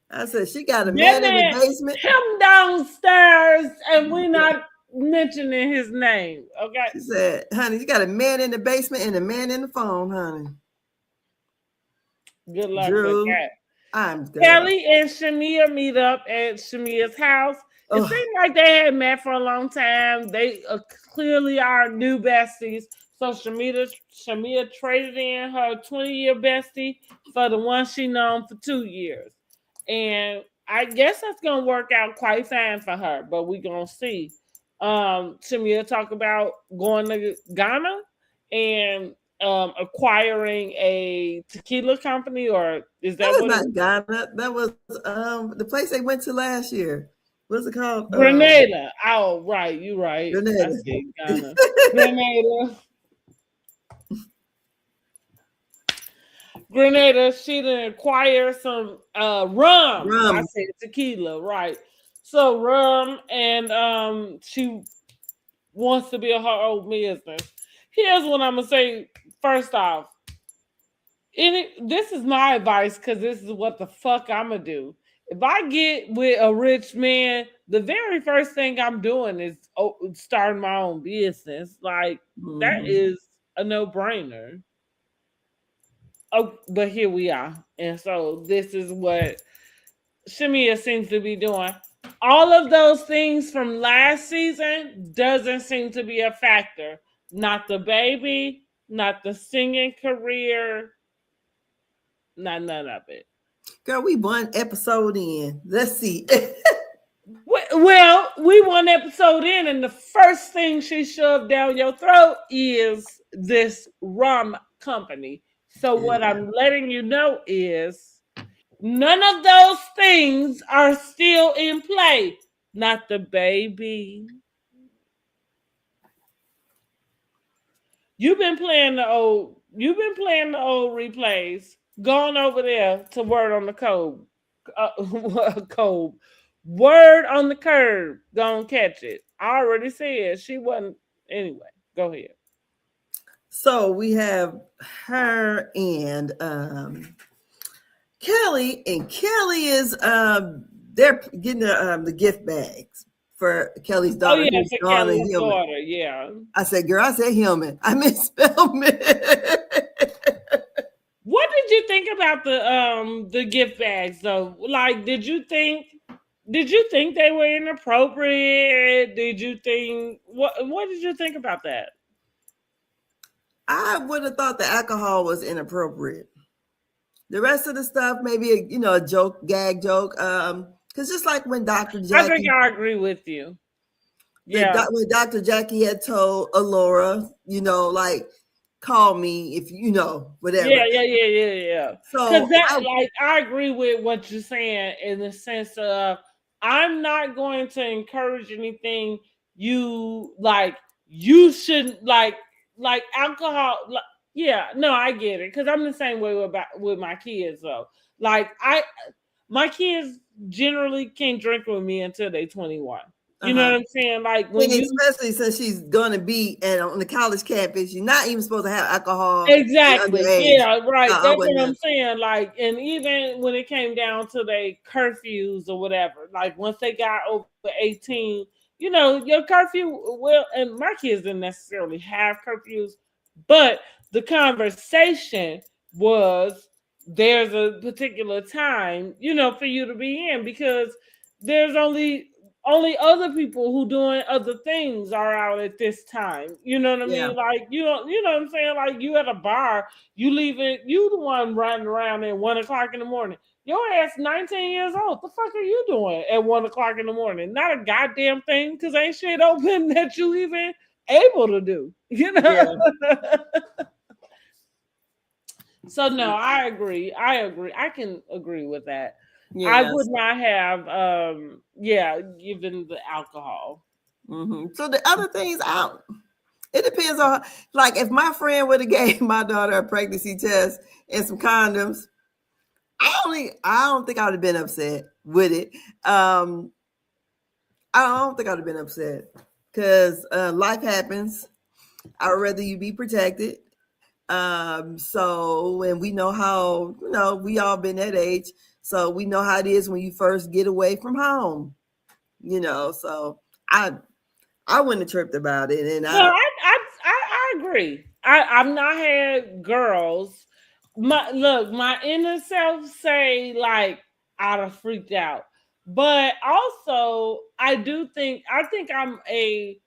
I said she got a that man in the man, basement. him downstairs, and we not mentioning his name. Okay. She said, "Honey, you got a man in the basement and a man in the phone, honey." Good luck with Drew, that. I'm girl. Kelly and Shamia meet up at Shamia's house. It Oh, seemed like they had met for a long time. They clearly are new besties. So Shamia traded in her 20-year bestie for the one she known for 2 years. And I guess that's gonna work out quite fine for her, but we gonna see. Shamia talk about going to Ghana and acquiring a tequila company, or is that that was what it? not Ghana. That was the place they went to last year. What's it called? Grenada. Oh, right, you right. I Grenada. see Ghana. Grenada. Grenada. She didn't acquire some rum. I Rum. said tequila, right? So rum, and she wants to be a her own business. Here's what I'm gonna say. First off, this is my advice because this is what the fuck I'm gonna do. If I get with a rich man, the very first thing I'm doing is starting my own business. Like that Mm-hmm. is a no brainer. Oh, but here we are, and so this is what Shimia seems to be doing. All of those things from last season doesn't seem to be a factor. Not the baby, not the singing career, not none of it. Girl, we one episode in. Let's see. Well, we one episode in, and the first thing she shoved down your throat is this rum company. So, what Yeah. I'm letting you know is none of those things are still in play. Not the baby. You've been playing the old replays. Going over there to word on the code. Code. Word on the curb. Gonna catch it. I already said she wasn't. Anyway, go ahead. So we have her and Kelly, and Kelly is they're getting the gift bags for Kelly's Oh daughter yeah, who's for gone and Kelly's human. daughter. Yeah. I said, girl, I said human. I misspelled it. What did you think about the gift bags though? Like, did you think they were inappropriate? Did you think what did you think about that? I would have thought the alcohol was inappropriate. The rest of the stuff, maybe a joke, gag joke. Because just like when Dr. I think Jackie, I agree with you. Yeah. when Dr. Jackie had told Alora, like, call me if Yeah, whatever. yeah, yeah, yeah, yeah. Because So that, like, I agree with what you're saying in the sense of I'm not going to encourage anything you like. You shouldn't like alcohol. Like, yeah, no, I get it because I'm the same way with my kids though. Like my kids generally can't drink with me until they 21. You know uh-huh. what I'm saying? Like when And you especially since she's gonna be on the college campus, you're not even supposed to have alcohol and exactly. underage. Yeah, So right. I That's what I'm wouldn't. saying. Like, and even when it came down to the curfews or whatever, like once they got over 18, your curfew will, and my kids didn't necessarily have curfews, but the conversation was there's a particular time, for you to be in because there's only other people who doing other things are out at this time. You know what I Yeah, mean? Like you know what I'm saying? Like you at a bar, you leaving, you the one running around at 1 o'clock in the morning. Your ass 19 years old. The fuck are you doing at 1 o'clock in the morning? Not a goddamn thing, because ain't shit open that you even able to do. yeah, So no, I agree. I agree. I can agree with that. I yeah. would not have yeah, given the alcohol. So the other things out. It depends on, like, if my friend would have gave my daughter a pregnancy test and some condoms. I don't think I would have been upset with it. Um, I don't think I'd have been upset because life happens. I'd rather you be protected. And we know how, we all been that age. So we know how it is when you first get away from home, so I I wouldn't have tripped about it. And No, I agree. I've not had girls. My inner self say like I'd have freaked out, but also I think I'm a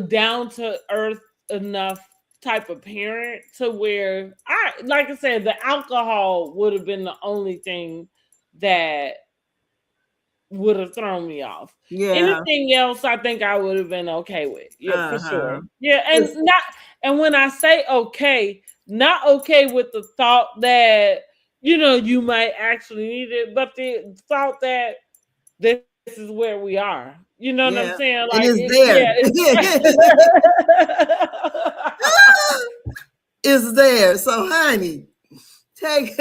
down to earth enough type of parent to where like I said, the alcohol would have been the only thing that would have thrown me off. yeah, Anything else, I think I would have been okay with. Yeah, for uh-huh. sure. Yeah, and It's, not and when I say okay, not okay with the thought that you might actually need it, but the thought that this is where we are. You know what I'm yeah, saying? Like, and it's yeah, there. It's there. So, honey, take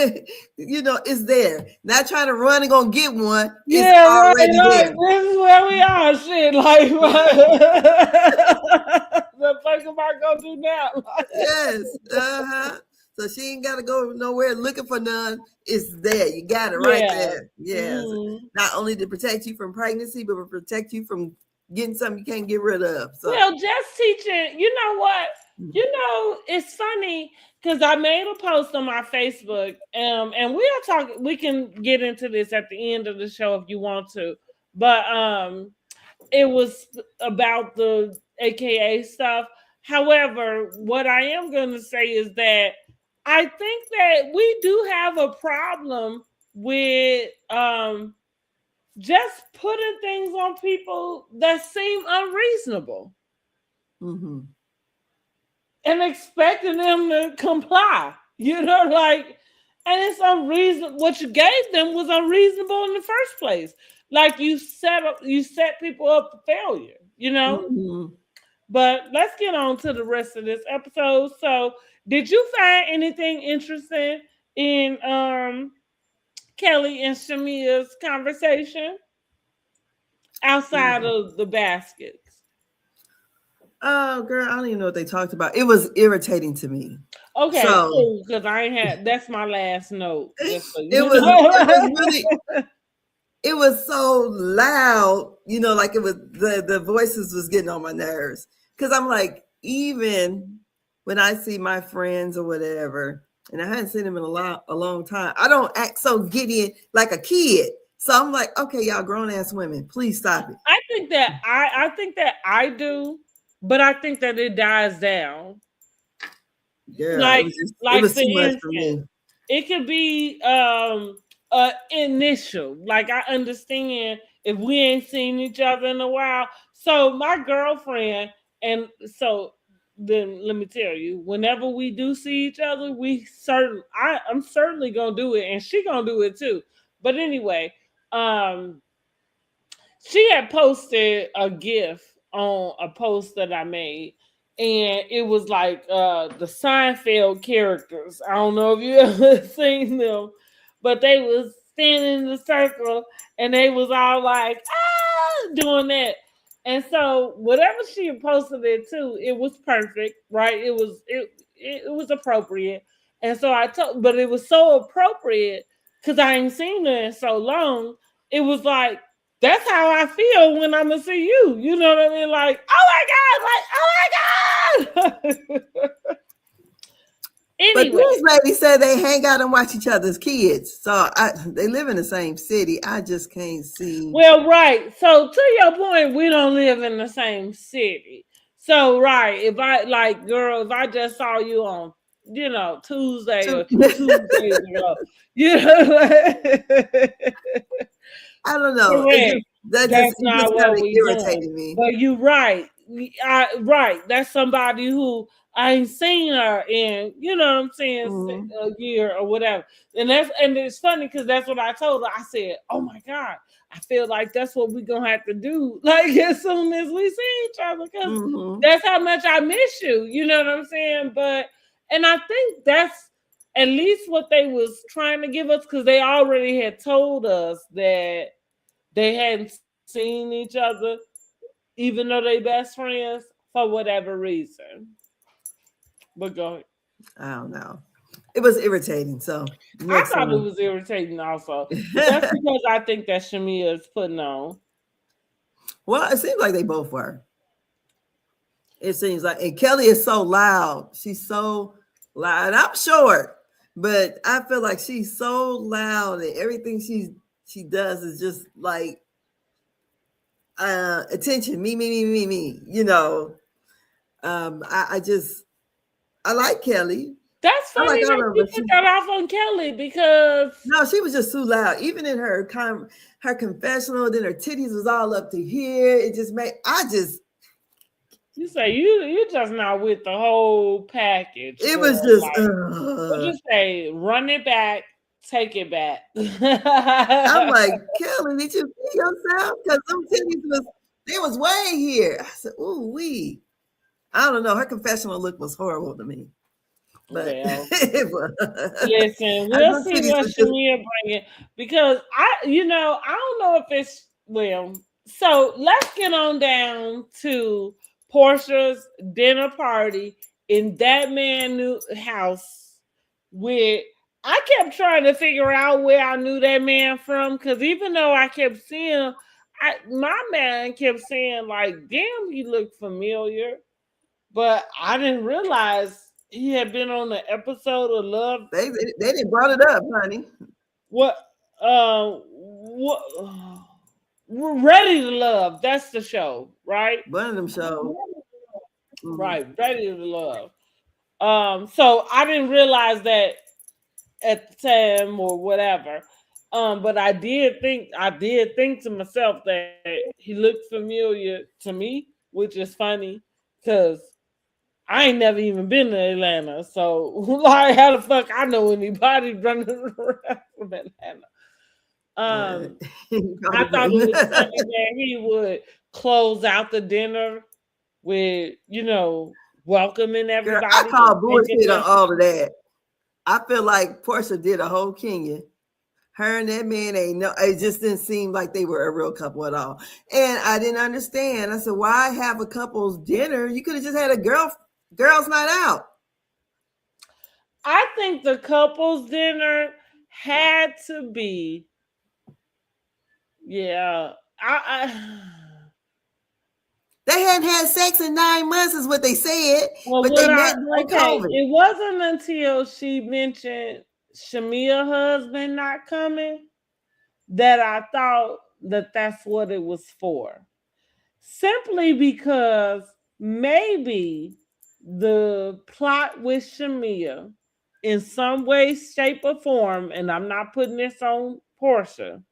it's there. Not trying to run and go get one. It's yeah, right. already Like there. this is where we are. Shit, like the fuck am I gonna do now? Yes. Uh-huh. So she ain't gotta go nowhere looking for none. It's there. You got it right Yeah. there. Yes. Mhm. Not only to protect you from pregnancy, but to protect you from getting something you can't get rid of. So Well, just teaching, you know what? It's funny because I made a post on my Facebook, and we can get into this at the end of the show if you want to, but it was about the AKA stuff. However, what I am going to say is that I think that we do have a problem with just putting things on people that seem unreasonable mhm. and expecting them to comply. Like, and it's unreasonable. What you gave them was unreasonable in the first place. Like you set people up for failure. Mhm. But let's get on to the rest of this episode. So, did you find anything interesting in Kelly and Shamia's conversation outside of the baskets? Oh, girl, I don't even know what they talked about. It was irritating to me. Okay, So cool. Because I ain't had that's my last note. Just so it you was it was know. really it was so loud, like it was the voices was getting on my nerves. Cause I'm like, even when I see my friends or whatever, and I hadn't seen them in a long time, I don't act so giddy like a kid. So I'm like, okay, y'all grown ass women, please stop it. I think that I do, but I think that it dies down. Girl, Like it like was for too much for instance, me. it could be initial. Like I understand if we ain't seen each other in a while. So my girlfriend, and so then let me tell you, whenever we do see each other, I'm certainly gonna do it, and she gonna do it too. But anyway, um she had posted a gif on a post that I made, and it was like the Seinfeld characters. I don't know if you ever seen them, but they was standing in the circle and they was all like doing that. And so whatever she had posted it to, it was perfect, right? It was appropriate. And so I told, but it was so appropriate because I ain't seen her in so long. It was like that's how I feel when I'm gonna see you. You know what I mean? Like, oh my god, like, oh my god. But Anyway, these ladies say they hang out and watch each other's kids. So they live in the same city. I just can't see. well, right. So to your point, we don't live in the same city. So right, if I like, girl, if I just saw you on, Tuesday or two Tuesdays ago, you know, I don't know. correct. That's It not just kind what of we doing. irritated me. But you right. Right. That's somebody who I ain't seen her in, you know what I'm saying, Hmm. a year or whatever. And it's funny because that's what I told her. I said, "Oh my God, I feel like that's what we're gonna have to do, like as soon as we see each other, because Hmm. that's how much I miss you." You know what I'm saying? But and I think that's at least what they was trying to give us because they already had told us that they hadn't seen each other, even though they best friends, for whatever reason. But go ahead. I don't know. It was irritating. So I next thought it one. was irritating also, but that's because I think that Shamia is putting on. Well, it seems like they both were. It seems like, and Kelly is so loud. She's so loud. And I'm short, but I feel like she's so loud, and everything she does is just like attention, me. I just I like Kelly. That's I like funny all that of you them. put that off on Kelly because No, she was just too loud. Even in her confessional, then her titties was all up to here. It just made I just you say you just not with the whole package, it was girl. just Like what you say, run it back, take it back. I'm like, Kelly, did you see yourself? Because them titties they was way here. I said, ooh, I don't know. Her confessional look was horrible to me. But Well, it was. listen, we'll Them see titties what was just Shamia bring it because I don't know if it's well. So let's get on down to Portia's dinner party in that man new house. With I kept trying to figure out where I knew that man from because even though I kept seeing, my man kept saying like, "Damn, he looked familiar." But I didn't realize he had been on the episode of Love. they didn't brought it up, honey. What? What? Ready to Love. That's the show, right? One of them shows. Mhm. Right. Ready to Love. So I didn't realize that at the time or whatever. But I did think to myself that he looked familiar to me, which is funny because I ain't never even been to Atlanta, so like how the fuck I know anybody running around from Atlanta? Uh, Um, I probably thought it was wouldn't. funny that he would close out the dinner with welcoming Girl, I everybody and call thanking bullshit on them. all of that. I feel like Portia did a whole Kenya. Her and that man ain't no. It just didn't seem like they were a real couple at all. And I didn't understand. I said, why have a couple's dinner? You could have just had a girls' night out. I think the couple's dinner had to be, yeah. They hadn't had sex in 9 months, is what they said. Well, But they what met during okay, COVID. it wasn't until she mentioned Shamia husband not coming that I thought that that's what it was for. Simply because maybe the plot with Shamia in some way, shape, or form, and I'm not putting this on Portia,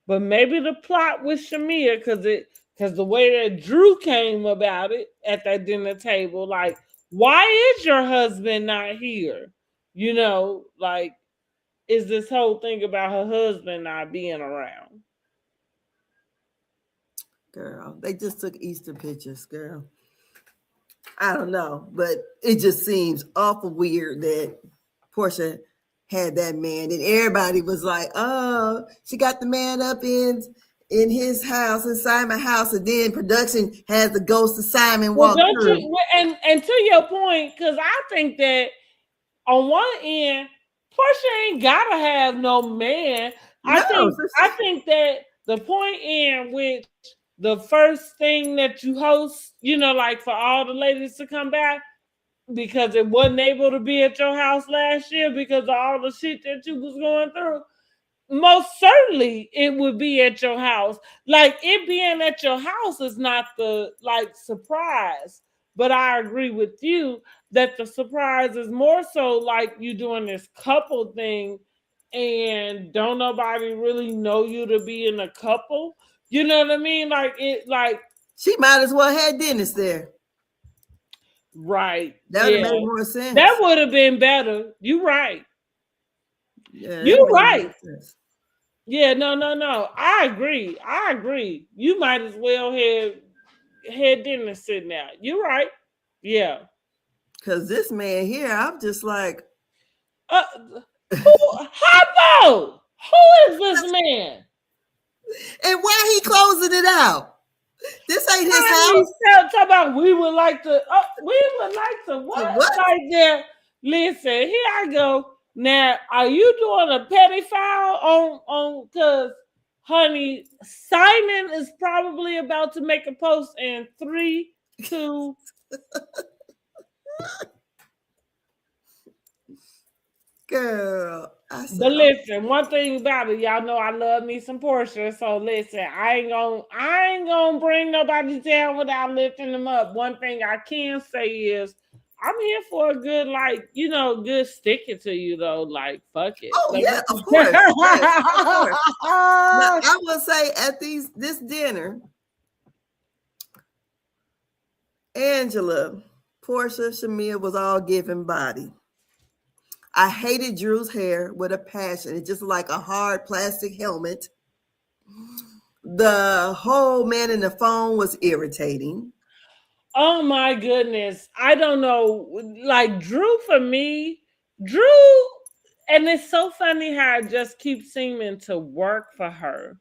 but maybe the plot with Shamia, because the way that Drew came about it at that dinner table, like, why is your husband not here? Like, is this whole thing about her husband not being around? Girl, they just took Easter pictures, girl. I don't know, but it just seems awful weird that Portia had that man, and everybody was like, "Oh, she got the man up in his house, in Simon's house," and then production has the ghost of Simon Well, walk don't through. you? And to your point, because I think that on one end, Portia ain't gotta have no man. I No, think I think that the point in which the first thing that you host, like for all the ladies to come back because it wasn't able to be at your house last year because of all the shit that you was going through. Most certainly it would be at your house. Like, it being at your house is not the like surprise. But I agree with you that the surprise is more so like you doing this couple thing and don't nobody really know you to be in a couple. You know what I mean? she might as well have Dennis there. Right. That would have Yeah. made more sense. That would have been better. You right. Yeah, that You made right. more sense. Yeah, no. I agree. You might as well have dinner sitting out. You're right. Yeah. Cause this man here, I'm just like, Uh, Hoppo? Who is this man? and why he closing it out? This ain't his Honey, house. talk about we would like to. We would like to So what? what? Like there. Listen, here I go. Now, are you doing a petty foul on? Because, honey, Simon is probably about to make a post in 3, 2. Girl, I said, But listen, one thing about it, y'all know I love me some Portia. So listen, I ain't gonna bring nobody down without lifting them up. One thing I can say is I'm here for a good, good sticking to you though. Like, fuck it. "Oh yeah, of course, yes, of course." Now I will say at this dinner, Angela, Portia, Shamia was all giving body. I hated Drew's hair with a passion. It's just like a hard plastic helmet. The whole man in the phone was irritating. Oh my goodness. I don't know. Like Drew for me, Drew, and it's so funny how it just keeps seeming to work for her.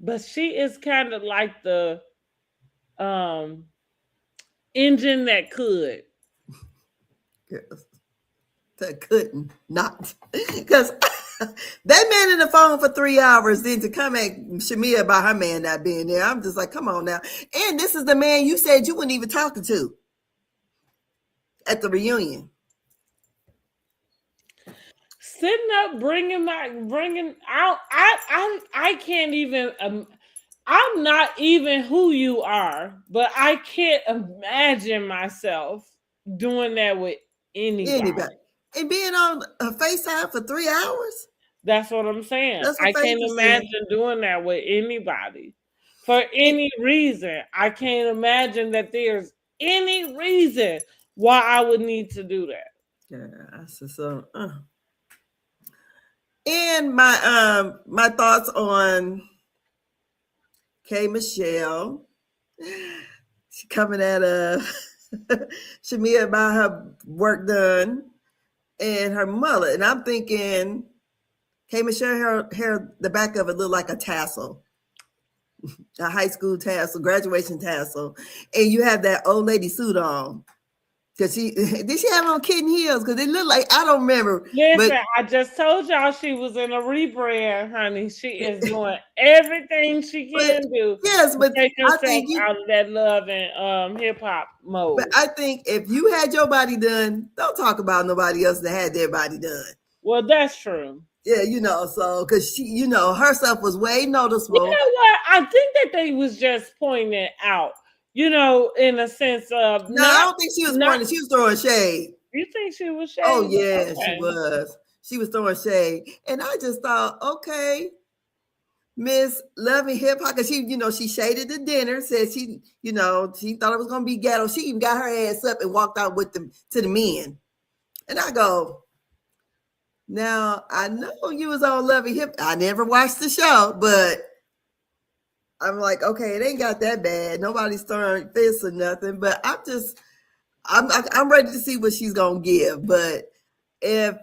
But she is kind of like the um engine that could. Yes, that couldn't not. Because that man in the phone for 3 hours, then to come at Shamia about her man not being there, I'm just like, come on now. And this is the man you said you wouldn't even talk to at the reunion. Sitting up, bringing out. I can't even. I'm not even who you are, but I can't imagine myself doing that with anybody. Anybody. And being on a FaceTime for 3 hours? That's what I'm saying. That's I what can't Facebook said. imagine doing that with anybody for any reason. I can't imagine that there's any reason why I would need to do that. Yeah, I said so. And my thoughts on K.Michelle. She coming at Shamia about her work done and her mullet. And I'm thinking K.Michelle hair, the back of it looked like a tassel. A high school tassel, graduation tassel. And you have that old lady suit on. Cause did she have on kitten heels? Because it looked like, I don't remember. Listen, But I just told y'all she was in a rebrand, honey. She is doing everything she but can do yes, to but take I herself think you out of that love and hip hop but mode. I think if you had your body done, don't talk about nobody else that had their body done. Well, that's true. Yeah, so because she, herself was way You noticeable. know what? I think that they was just pointing it out, in a sense of No, I not don't think she was not pointing, she was throwing shade. You think she was Oh shady? yeah, she Okay. was. She was throwing shade, and I just thought, okay, Miss Loving Hip Hop, because she shaded the dinner, said she thought it was gonna be ghetto. She even got her ass up and walked out with them to the men. And I go, now I know you was on Loving Hip. I never watched the show, but I'm like, okay, it ain't got that bad. Nobody's throwing fists or nothing. But I'm ready to see what she's gonna give. But if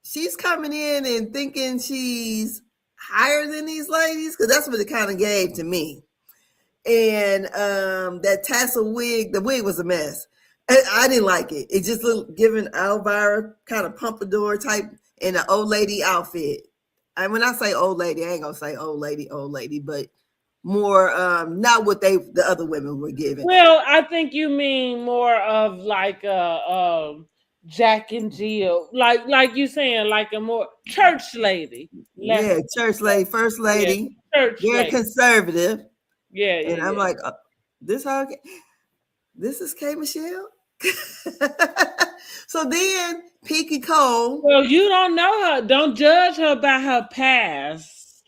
she's coming in and thinking she's higher than these ladies, because that's what it kind of gave to me. And that tassel wig, the wig was a mess. I didn't like it. It just looked giving Elvira kind of pompadour type in an old lady outfit. And when I say old lady, I ain't gonna say old lady, but more not what the other women were giving. Well, I think you mean more of like Jack and Jill, like you saying, like a more church lady, less, Yeah, church lady, first yeah, lady, church very lady, conservative. yeah, And I'm yeah, like, this how this is K.Michelle. So then Pinky Cole. Well, you don't know her. Don't judge her by her past.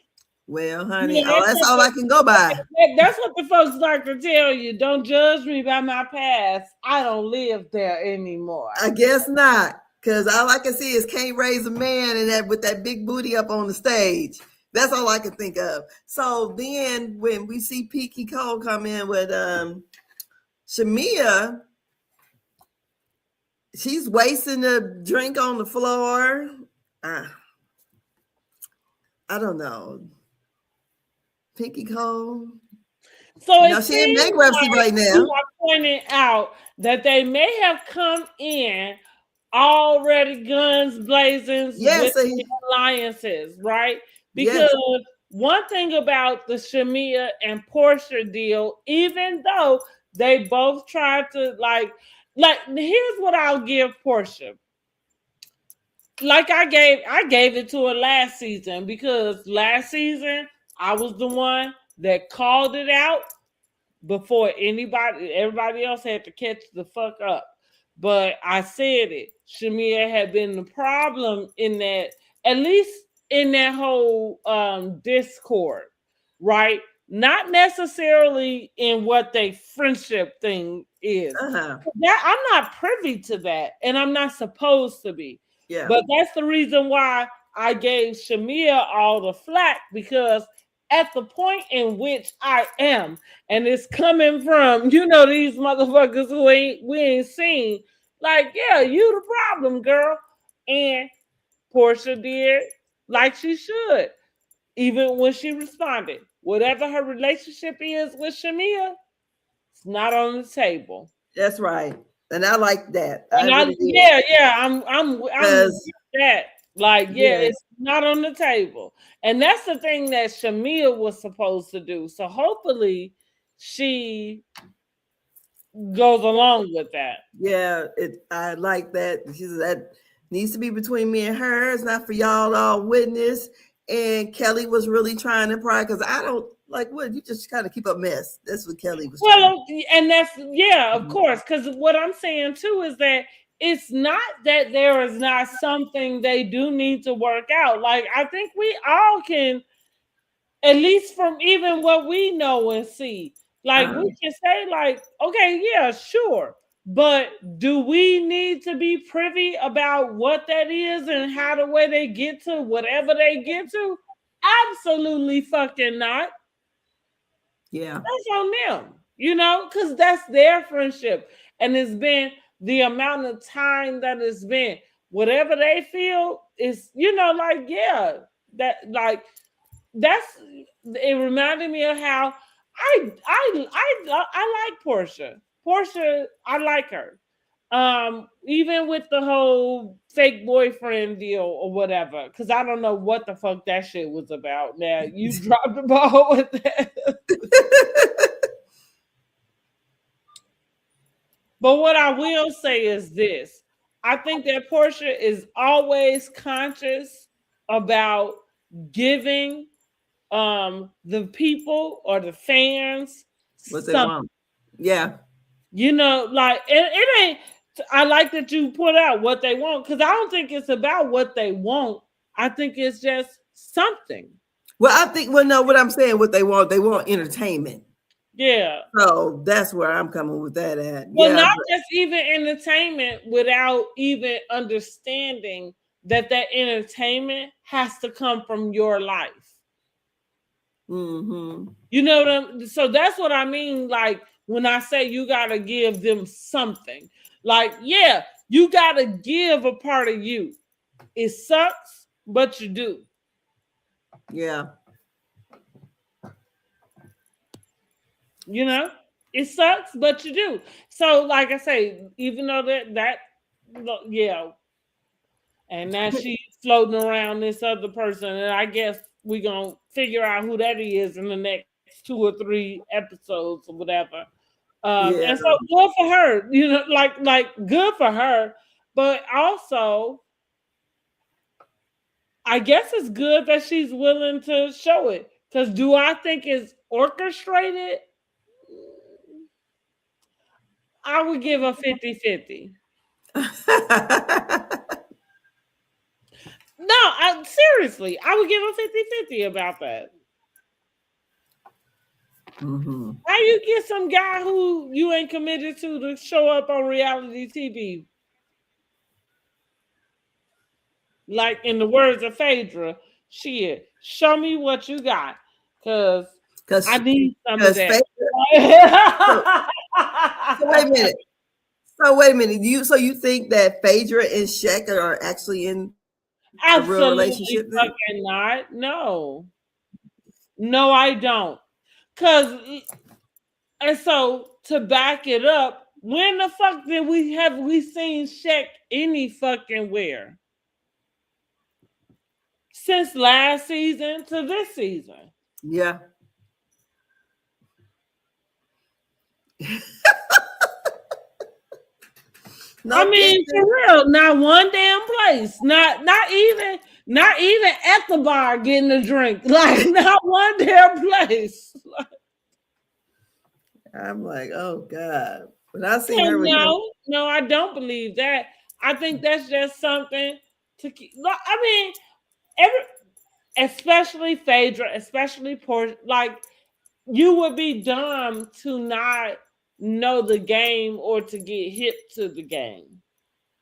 Well, honey, You know, that's all I can go by. that's what the folks like to tell you. Don't judge me by my past. I don't live there anymore. I guess not, because all I can see is can't raise a man and that with that big booty up on the stage. That's all I can think of. So then when we see Pinky Cole come in with Shamia, she's wasting the drink on the floor. Uh, I don't know. Pinky Cole. So it She in seems bankruptcy like right now. you are pointing out that they may have come in already guns blazing with Yes, the alliances, right? yes. Because one thing about the Shamia and Portia deal, even though they both tried to like here's what I'll give Portia. Like I gave it to her last season because last season I was the one that called it out before everybody else had to catch the fuck up. But I said it. Shamia had been the problem in that, at least in that whole discord, right? Not necessarily in what they friendship thing is. Uh-huh. That I'm not privy to that, and I'm not supposed to be. Yeah. But that's the reason why I gave Shamia all the flack because at the point in which I am, and it's coming from these motherfuckers who we ain't seen. Like, yeah, you the problem, girl. And Portia did like she should, even when she responded. Whatever her relationship is with Shamia, it's not on the table. That's right. And I like that. I And really did. yeah, I'm with Because that. Like, yeah, yes, it's not on the table. And that's the thing that Shamia was supposed to do. So hopefully she goes along with that. yeah, I like that. She said that needs to be between me and her. It's not for y'all all witness. And Kelly was really trying to pry because I don't like what you just kind of keep a mess. That's what Kelly was trying to Well, and that's yeah, of do. course. Because what I'm saying too is that it's not that there is not something they do need to work out. Like I think we all can, at least from even what we know and see, like Uh-huh. we can say, like, okay, yeah, sure. But do we need to be privy about what that is and how the way they get to whatever they get to? Absolutely fucking not. Yeah. That's on them, because that's their friendship. And it's been the amount of time that it's been. Whatever they feel is, like, yeah, that like that's it reminded me of how I like Portia. Portia, I like her. Even with the whole fake boyfriend deal or whatever, because I don't know what the fuck that shit was about. Now you dropped the ball with that. But what I will say is this. I think that Portia is always conscious about giving the people or the fans What they something. want. Yeah. Like it ain't I like that you put out what they want because I don't think it's about what they want. I think it's just something. Well, I think, well, no, what I'm saying, what they want entertainment. Yeah. So that's where I'm coming with that at. Well, Yeah, not but just even entertainment without even understanding that that entertainment has to come from your life. mm-hmm. You know what so that's what I mean. Like when I say you gotta give them something. Like, yeah, you gotta give a part of you. It sucks, but you do. Yeah. You know? It sucks, but you do. So, like I say, even though yeah, and now she's floating around this other person, and I guess we gonna figure out who that is in the next 2 or 3 episodes or whatever. And Yeah. so good for her, like good for her, but also I guess it's good that she's willing to show it. Because do I think it's orchestrated? I would give a 50-50. No, seriously, I would give a 50-50 about that. Mm-hmm. How you get some guy who you ain't committed to show up on reality TV? Like in the words of Phaedra, shit, show me what you got. Cause I Because need some of because that. so, so wait a minute. So wait a minute. You think that Phaedra and Shaq are actually in a real Absolutely relationship then? fucking not. No. No, I don't. Cause and so to back it up, when the fuck did we seen Shaq any fucking where? Since last season to this season. Yeah. I No mean, for pictures. real, not one damn place. Not even at the bar getting a drink. Like not one damn place. I'm like, oh God. When I So seen her with him, no, I don't believe that. I think that's just something to keep. I mean, especially Phaedra, especially Portia, like you would be dumb to not know the game or to get hip to the game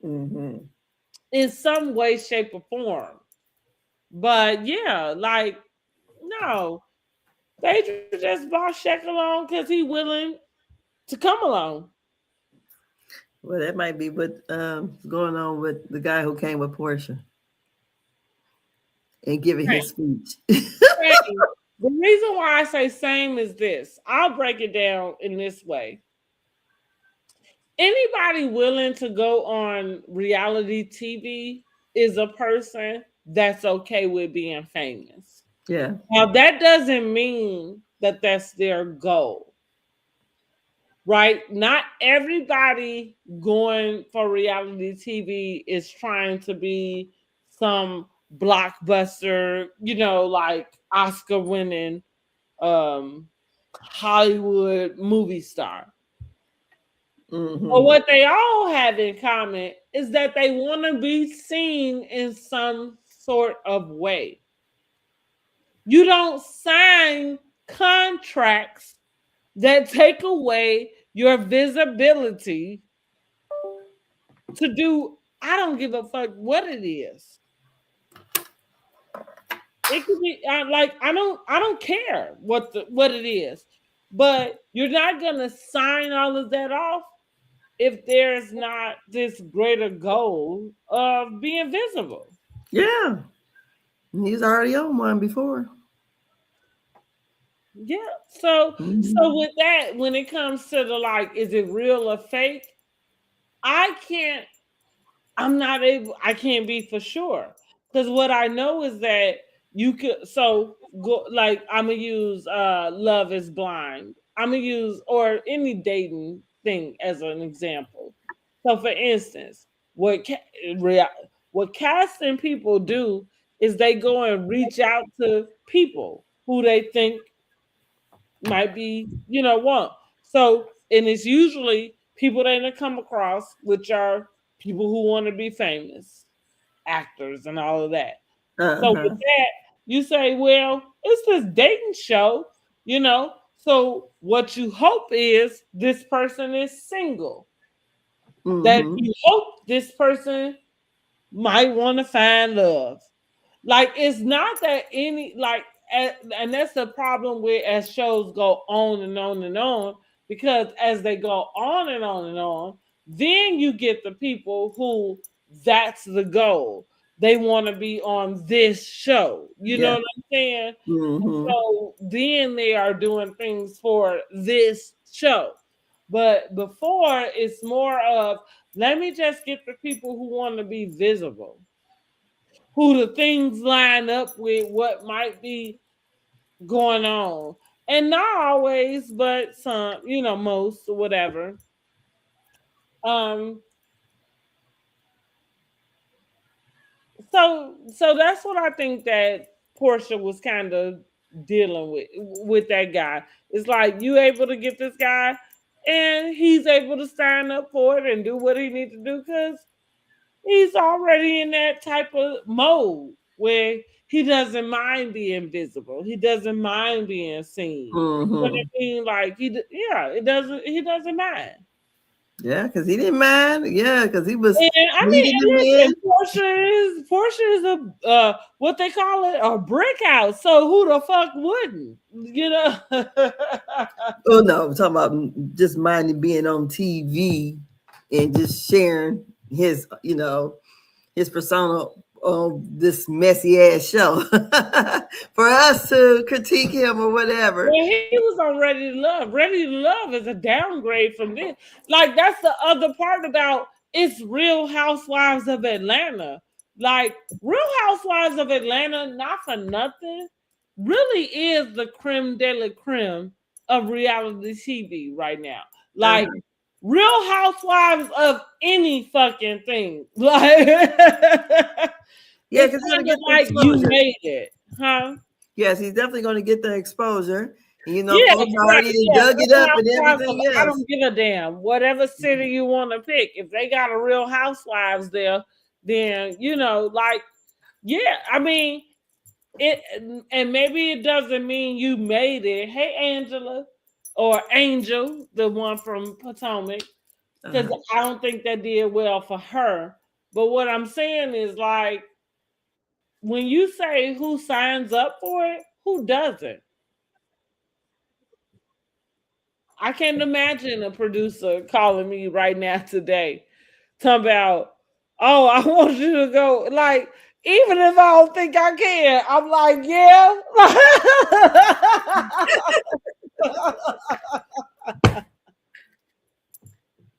mm-hmm. in some way, shape, or form. But yeah, like no, Phaedra just brought Shaq along because he willing to come along. Well, that might be what going on with the guy who came with Portia and giving Right. his speech. Same. The reason why I say same is this. I'll break it down in this way. Anybody willing to go on reality TV is a person that's okay with being famous. Yeah. Now, that doesn't mean that that's their goal, right? Not everybody going for reality TV is trying to be some blockbuster, like Oscar winning Hollywood movie star. But Mm-hmm. what they all have in common is that they want to be seen in some sort of way. You don't sign contracts that take away your visibility to do, I don't give a fuck what it is. It could be like I don't care what it is. But you're not gonna sign all of that off if there's not this greater goal of being visible. Yeah. He's already on one before. Yeah. So Mm-hmm. with that, when it comes to the like, is it real or fake? I can't I can't be for sure. Because what I know is that you could so go like I'm gonna use Love is Blind. I'm gonna use or any dating thing as an example. So for instance, rea- what casting people do is they go and reach out to people who they think might be, want. So and it's usually people that they come across, which are people who want to be famous, actors, and all of that. So with Uh-huh. that, you say, well, it's this dating show, you know. So what you hope is this person is single. That Mm-hmm. you hope this person might want to find love. Like it's not that any like and that's the problem with as shows go on and on and on, because as they go on and on and on, then you get the people who that's the goal. They want to be on this show. You know Yeah. what I'm saying? Mm-hmm. So then they are doing things for this show. But before it's more of let me just get the people who want to be visible, who the things line up with what might be going on. And not always, but some, most or whatever. Um, so that's what I think that Portia was kind of dealing with that guy. It's like you able to get this guy and he's able to sign up for it and do what he needs to do because he's already in that type of mode where he doesn't mind being visible. He doesn't mind being seen. You know what Mm-hmm. I mean? Like yeah, he doesn't mind. Yeah, because he didn't mind. Yeah, because he was And I mean, meeting the and men. listen, Portia is a what they call it, a brick house. So who the fuck wouldn't? You know? Oh no, I'm talking about just minding being on TV and just sharing his, his persona on this messy ass show for us to critique him or whatever. Well, he was on Ready to Love. Ready to Love is a downgrade from this. Like that's the other part about it's Real Housewives of Atlanta. Like Real Housewives of Atlanta, not for nothing, really is the creme de la creme of reality TV right now. Like Uh-huh. Real Housewives of any fucking thing. Like Yeah, it's because he's gonna kind of get the like you exposure. made it, huh? Yes, he's definitely gonna get the exposure. And, Yeah, folks right. already done Yeah, dug it Real up and Housewives of everything I else. don't give a damn. Whatever city you want to pick, if they got a Real Housewives there, then like, yeah. I mean, it, and maybe it doesn't mean you made it. Hey, Angela, or Angel, the one from Potomac, because Uh-huh. I don't think that did well for her. But what I'm saying is, like, when you say who signs up for it, who doesn't? I can't imagine a producer calling me right now today, talking about, oh, I want you to go. Like, even if I don't think I can, I'm like, yeah.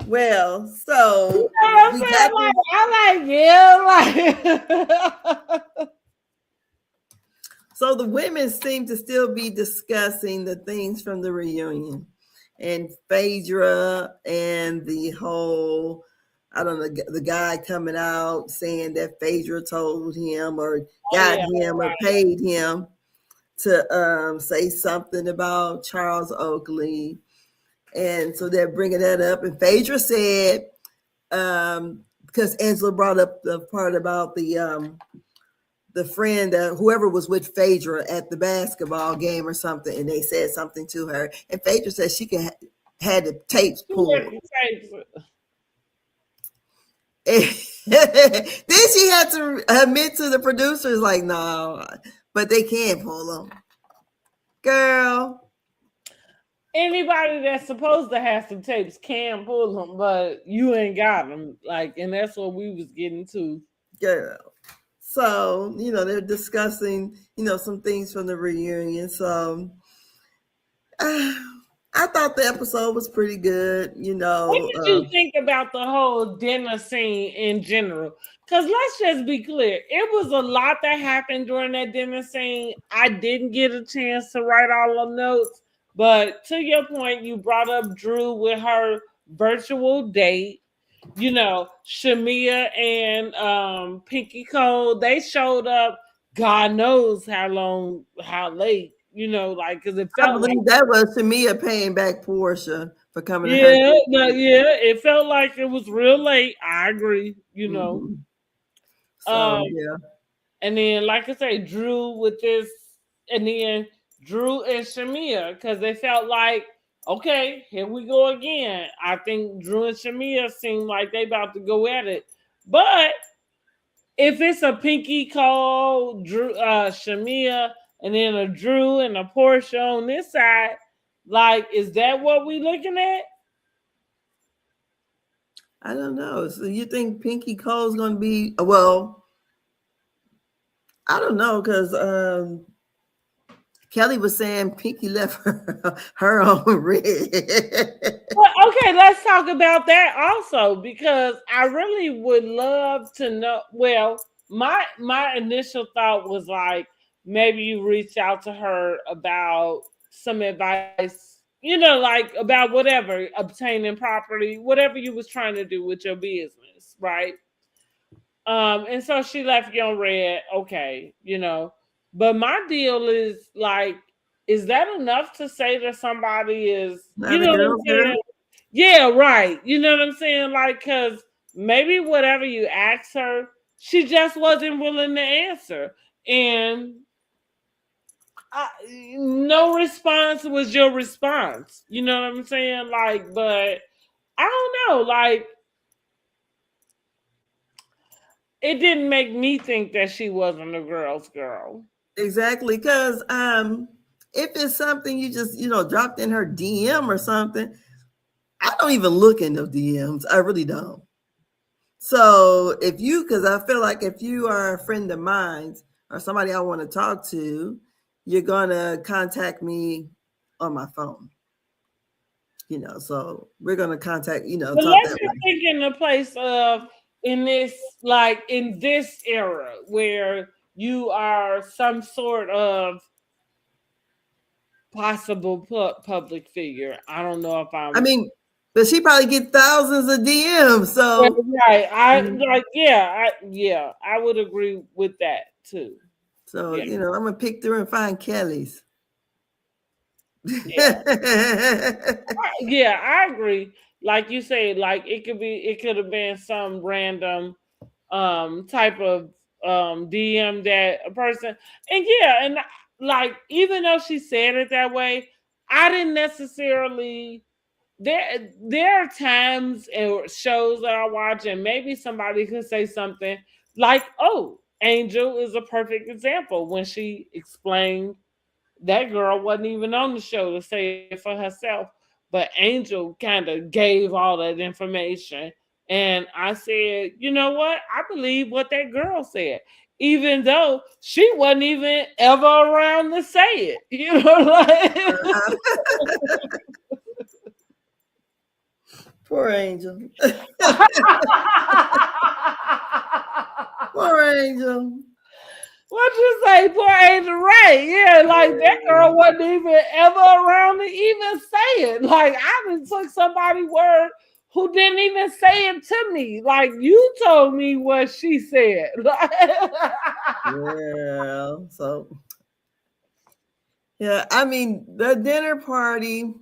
Well, You so know what I'm we saying? got Like, the I like, yeah, like. so the women seem to still be discussing the things from the reunion and Phaedra and the whole, I don't know, the guy coming out saying that Phaedra told him or Oh got yeah, him or paid him to say something about Charles Oakley. And so they're bringing that up. And Phaedra said, because Angela brought up the part about the friend, whoever was with Phaedra at the basketball game or something, and they said something to her, and Phaedra said she had the tapes she pulled. working tapes. Then she had to admit to the producers, like, no, but they can't pull them, girl. Anybody that's supposed to have some tapes can pull them, but you ain't got them. Like, and that's what we was getting to. Girl. So, they're discussing, some things from the reunion. So, I thought the episode was pretty good. What did you think about the whole dinner scene in general? Because let's just be clear, it was a lot that happened during that dinner scene. I didn't get a chance to write all the notes, but to your point, you brought up Drew with her virtual date. Shamia and Pinky Cole, they showed up. God knows how long, how late. Like because it I felt like believe that was Tamia paying back Portia for coming to her Yeah, no, sister. yeah, it felt like it was real late. I agree, Hmm. Um, So yeah, and then like I say, Drew with this, and then Drew and Shamia, because they felt like, okay, here we go again. I think Drew and Shamia seem like they about to go at it. But if it's a Pinky Cole, Drew, Shamia, and then a Drew and a Portia on this side, like, is that what we looking at? I don't know. So you think Pinky Cole's going to be well? I don't know because Kelly was saying Pinky left her on red. Well, okay, let's talk about that also because I really would love to know. Well, my initial thought was like maybe you reach out to her about some advice, like about whatever, obtaining property, whatever you was trying to do with your business, right? And so she left you on red, okay, But my deal is like, is that enough to say that somebody is, Not a what I'm girl's girl. saying? Yeah, right. You know what I'm saying? Like, cause maybe whatever you asked her, she just wasn't willing to answer. And I, no response was your response. You know what I'm saying? Like, but I don't know. Like, it didn't make me think that she wasn't a girl's girl. Exactly, because if it's something you just dropped in her DM or something, I don't even look in those DMs. I really don't. So if you, because I feel like if you are a friend of mine or somebody I want to talk to, you're gonna contact me on my phone. So we're gonna contact, But talk let's that just way. think in the place of in this era where you are some sort of possible public figure. I don't know if I I'm mean, but she probably get thousands of DMs. well, So, right. I mm, like yeah, I would agree with that too. so Yeah, I'm gonna pick through and find Kelly's. yeah. Yeah, I agree. Like you say, like it could have been some random type of DM that a person, and yeah, and like even though she said it that way, I didn't necessarily. There are times and shows that I watch, and maybe somebody could say something like, "Oh, Angel is a perfect example when she explained that girl wasn't even on the show to say it for herself, but Angel kind of gave all that information." And I said, you know what? I believe what that girl said, even though she wasn't even ever around to say it. Like Poor Angel. Poor Angel. what you say, poor Angel Ray? Yeah, like that girl wasn't even ever around to even say it. Like I just took somebody's word who didn't even say it to me. Like you told me what she said. Yeah. So yeah, I mean the dinner party.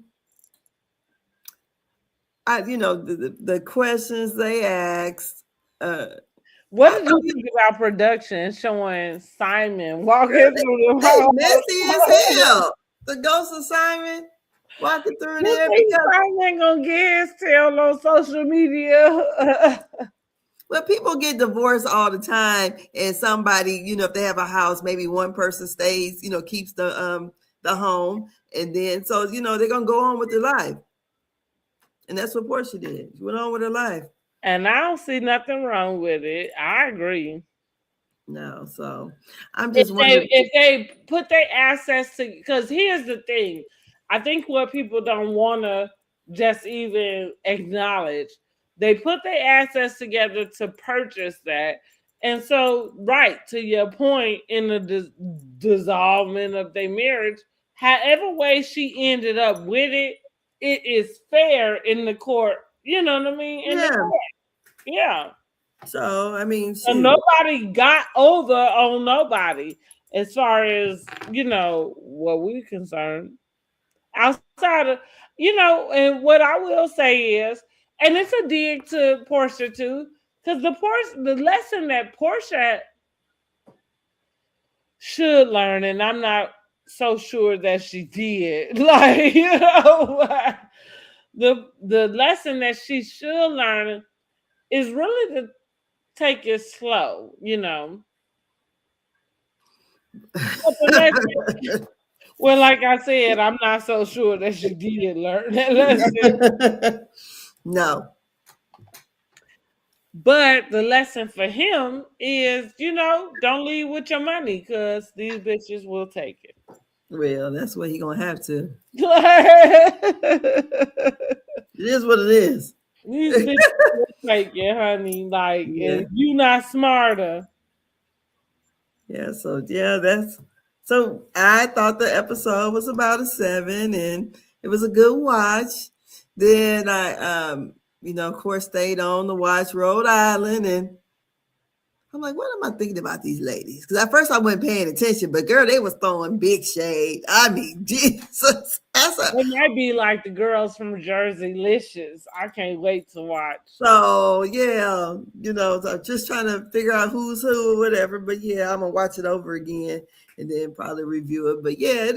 The questions they asked. Uh, What I did thought you think about production showing Simon walking girl, through the they house? messy as hell. The ghost of Simon walking through You there think because Simon gonna get his tail on social media? well, people get divorced all the time, and somebody, if they have a house, maybe one person stays, keeps the home, and then so they're gonna go on with their life, and that's what Portia did. She went on with her life. And I don't see nothing wrong with it. I agree. No, so I'm if just they wondering. if they put their assets to, because here's the thing, I think what people don't want to just even acknowledge, they put their assets together to purchase that. And so, right, to your point, in the dissolvement of their marriage, however way she ended up with it, it is fair in the court, you know what I mean, in the Yeah. court. Yeah. So I mean, So shoot. nobody got over on nobody as far as what we concerned. Outside of and what I will say is, and it's a dig to Portia too, because the lesson that Portia should learn, and I'm not so sure that she did. Like, the lesson that she should learn is really to take it slow. But the lesson, well, like I said, I'm not so sure that she did learn that lesson. No. But the lesson for him is, don't leave with your money because these bitches will take it. Well, that's what he gonna have to. These It is what it is. bitches will take it, honey. Like, Yeah. if you not smarter. Yeah. So yeah, that's so I thought the episode was about a 7 and it was a good watch. Then I of course stayed on to watch Rhode Island and I'm like, what am I thinking about these ladies? Because at first I wasn't paying attention, but girl, they was throwing big shade. I mean, Jesus. It might be like the girls from Jersey Licious. I can't wait to watch. So yeah, so just trying to figure out who's who or whatever. But yeah, I'm gonna watch it over again and then probably review it. But yeah,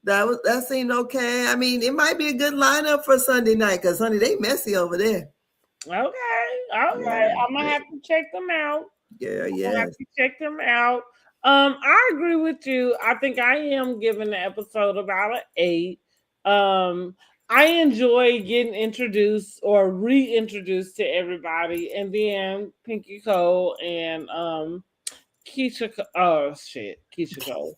that seemed okay. I mean, it might be a good lineup for Sunday night because honey, they messy over there. Okay. Yeah, I'm gonna have to check them out. yeah, I yes. have to check them out. I agree with you. I think I am giving the episode about an 8. Um, I enjoy getting introduced or reintroduced to everybody, and then Pinky Cole and Keisha. Oh shit, Keisha Cole.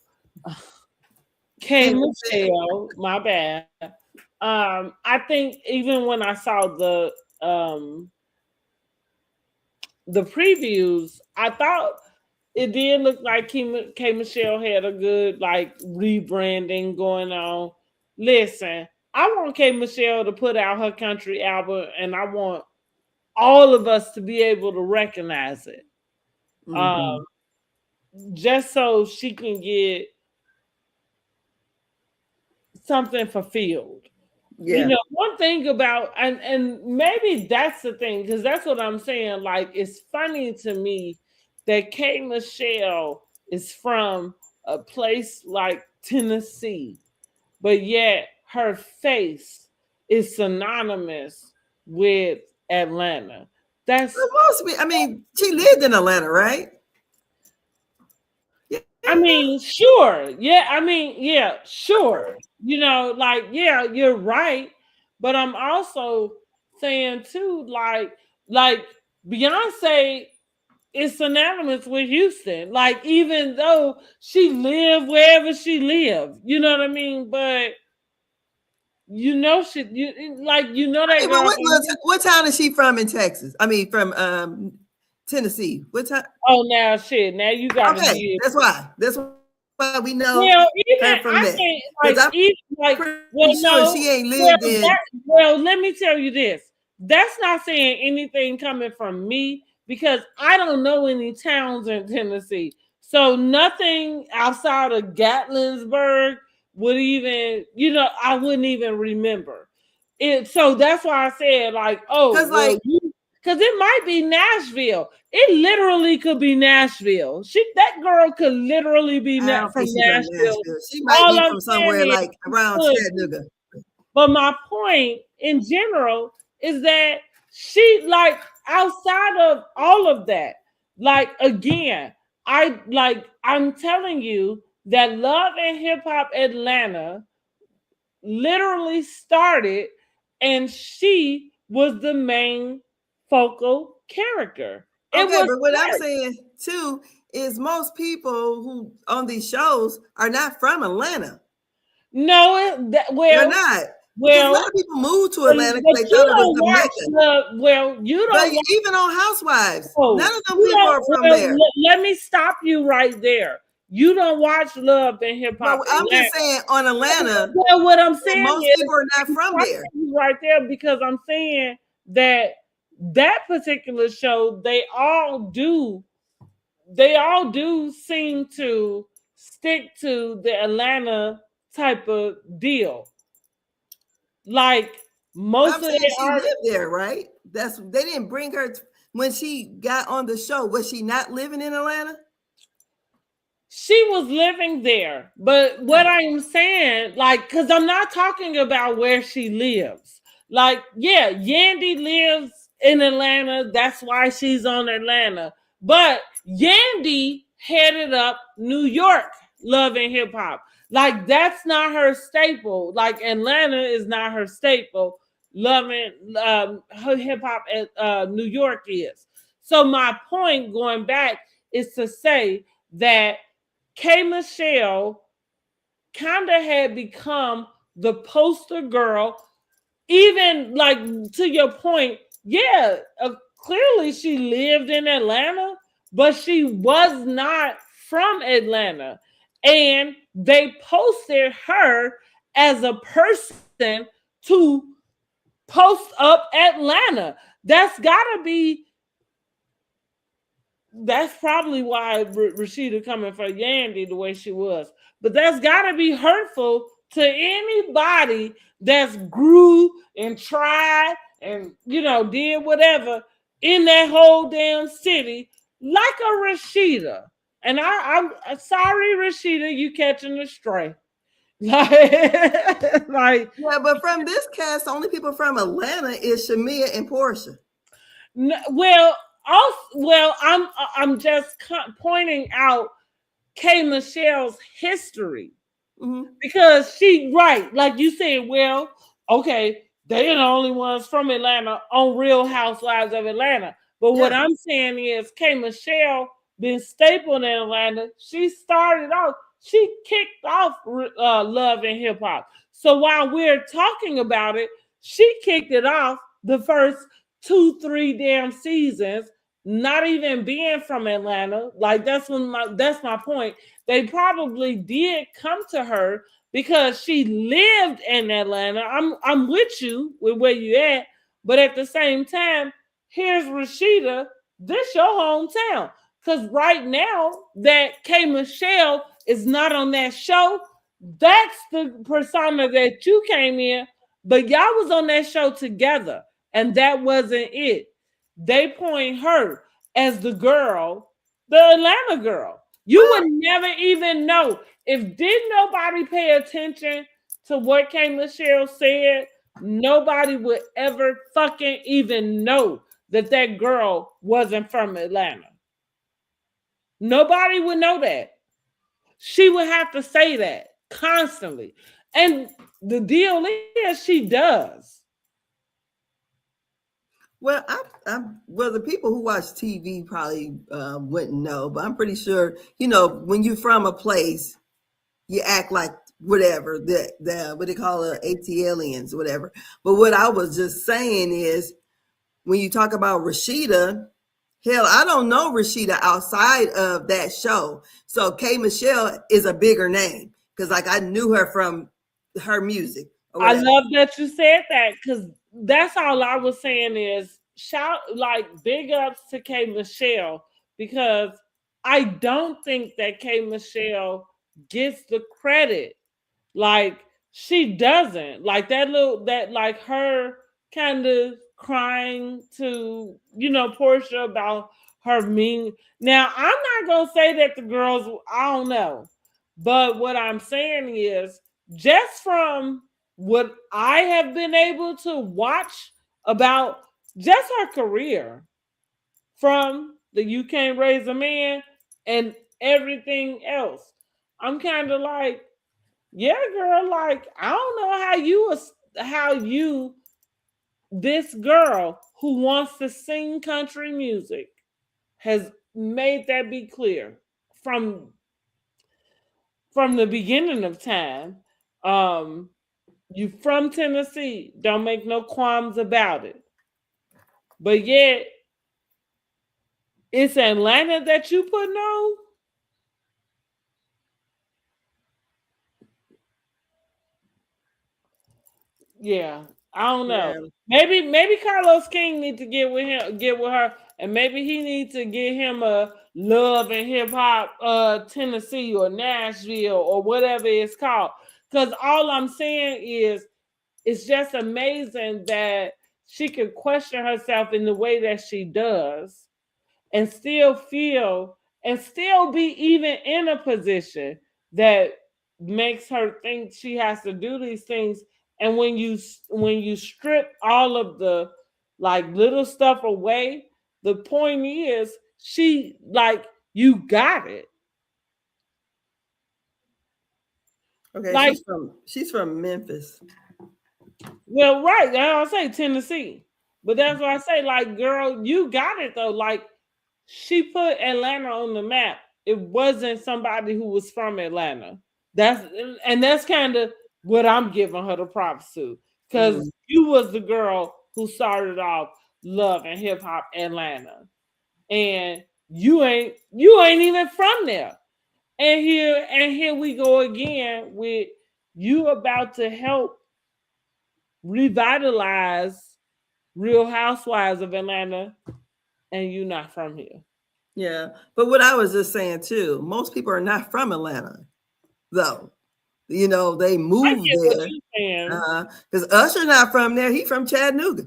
K. Hey, Michelle. My bad. I think even when I saw the previews, I thought it did look like K. Michelle had a good like rebranding going on. Listen, I want K. Michelle to put out her country album, and I want all of us to be able to recognize it, mm-hmm. just so she can get something fulfilled. Yeah. One thing about and maybe that's the thing because that's what I'm saying. Like, it's funny to me that K. Michelle is from a place like Tennessee, but yet her face is synonymous with Atlanta. That's Most be, I mean, she lived in Atlanta, right? Yeah. I mean, sure. Yeah, I mean, yeah, sure. Like, yeah, you're right. But I'm also saying too, like Beyonce is synonymous with Houston. Like, even though she lived wherever she lived, you know what I mean? But that But girl. what town is she from in Texas? I mean, from Tennessee. What town? Oh, now shit. Now you gotta Okay, give. that's why. That's why we know Well, her even from I there. can't Because I'm even like. pretty Well, sure she no. ain't lived in. Let me tell you this. That's not saying anything coming from me because I don't know any towns in Tennessee. So nothing outside of Gatlinburg would even, I wouldn't even remember it. So that's why I said, like, oh, Because well, like because it might be Nashville. It literally could be Nashville. That girl could literally be I don't from think she's from Nashville. Nashville. She might All be I'm from saying somewhere is, like around look, Chattanooga. but my point in general is that she, like, outside of all of that, like, again, I'm telling you that Love and Hip Hop Atlanta literally started, and she was the main focal character. It Okay, was but what I'm her. saying too is most people who on these shows are not from Atlanta. No, They're not. Because a lot well, of people move to but Atlanta because they you thought it was don't the watch Mecca. you But don't watch. even on Housewives, none Oh, of them you people don't. are from Well, there. let me stop you right there. You don't watch Love and Hip But Hop I'm Atlanta. just saying on Atlanta, Well, what I'm saying most is, people are not I'm from there. stopping you right there because I'm saying that that particular show, they all do seem to stick to the Atlanta type of deal. like But most I'm of saying the she art. lived there, right? They didn't bring her when she got on the show. Was she not living in Atlanta? She was living there. But what I'm saying, like, because I'm not talking about where she lives. Like, yeah, Yandy lives in Atlanta. That's why she's on Atlanta. But Yandy headed up New York, Love and Hip Hop. Like, that's not her staple. Like, Atlanta is not her staple. Love and her hip hop at New York is. So, my point going back is to say that K.Michelle kind of had become the poster girl, even like to your point. Yeah, clearly she lived in Atlanta, but she was not from Atlanta. And they posted her as a person to post up Atlanta. That's gotta be That's probably why Rashida coming for Yandy the way she was. But that's got to be hurtful to anybody that's grew and tried and did whatever in that whole damn city, like a Rashida. And I'm sorry, Rashida, you catching the stray. Like, Yeah, but from this cast, the only people from Atlanta is Shamia and Portia. well, also, well, I'm just pointing out K.Michelle's history. Mm-hmm. Because she, right, like you said, well, okay, they're the only ones from Atlanta on Real Housewives of Atlanta. But what Yeah. I'm saying is K.Michelle been stapled in Atlanta. She started off, she kicked off Love and Hip Hop. So while we're talking about it, she kicked it off the first 2, 3 damn seasons, not even being from Atlanta. Like that's my point. They probably did come to her because she lived in Atlanta. I'm with you with where you at, but at the same time, here's Rashida. This your hometown. Cause right now that K.Michelle is not on that show, that's the persona that you came in, but y'all was on that show together, and that wasn't it. They point her as the girl, the Atlanta girl. You Well, would never even know if did nobody pay attention to what K. Michelle said. Nobody would ever fucking even know that that girl wasn't from Atlanta. Nobody would know that. She would have to say that constantly. And the deal is she does. well, well, the people who watch TV probably wouldn't know, but I'm pretty sure when you're from a place, you act like whatever the what they call it, ATLians, whatever. But what I was just saying is when you talk about Rashida, hell, I don't know Rashida outside of that show. So K.Michelle is a bigger name because like I knew her from her music or I whatever. love that you said that because that's all I was saying is shout like big ups to K Michelle because I don't think that K Michelle gets the credit. Like she doesn't. Like that like her kind of crying to, Portia about her mean. Now, I'm not gonna say that the girls, I don't know. But what I'm saying is just from what I have been able to watch about just her career from the You Can't Raise a Man and everything else. I'm kind of like, yeah, girl, like I don't know how you this girl who wants to sing country music has made that be clear from from the beginning of time. Um you from Tennessee, don't make no qualms about it. But yet it's Atlanta that you putting on. Yeah, I don't know. Yeah. Maybe Carlos King need to get with her, and maybe he needs to get him a Love and Hip Hop Tennessee or Nashville or whatever it's called. Because all I'm saying is it's just amazing that she could question herself in the way that she does and still feel and still be even in a position that makes her think she has to do these things. And when you strip all of the like little stuff away, the point is she like you got it. Okay, Like, she's from Memphis. well, right, I say Tennessee. But that's why I say, like, girl, you got it though. Like, she put Atlanta on the map. It wasn't somebody who was from Atlanta. That's and that's kind of what I'm giving her the props to. Because Mm. you was the girl who started off love and hip hop Atlanta. And you ain't even from there. And here we go again with you about to help revitalize Real Housewives of Atlanta, and you not from here. Yeah, but what I was just saying too, most people are not from Atlanta, though. They I moved get what there. you're saying. Because Usher not from there. He from Chattanooga,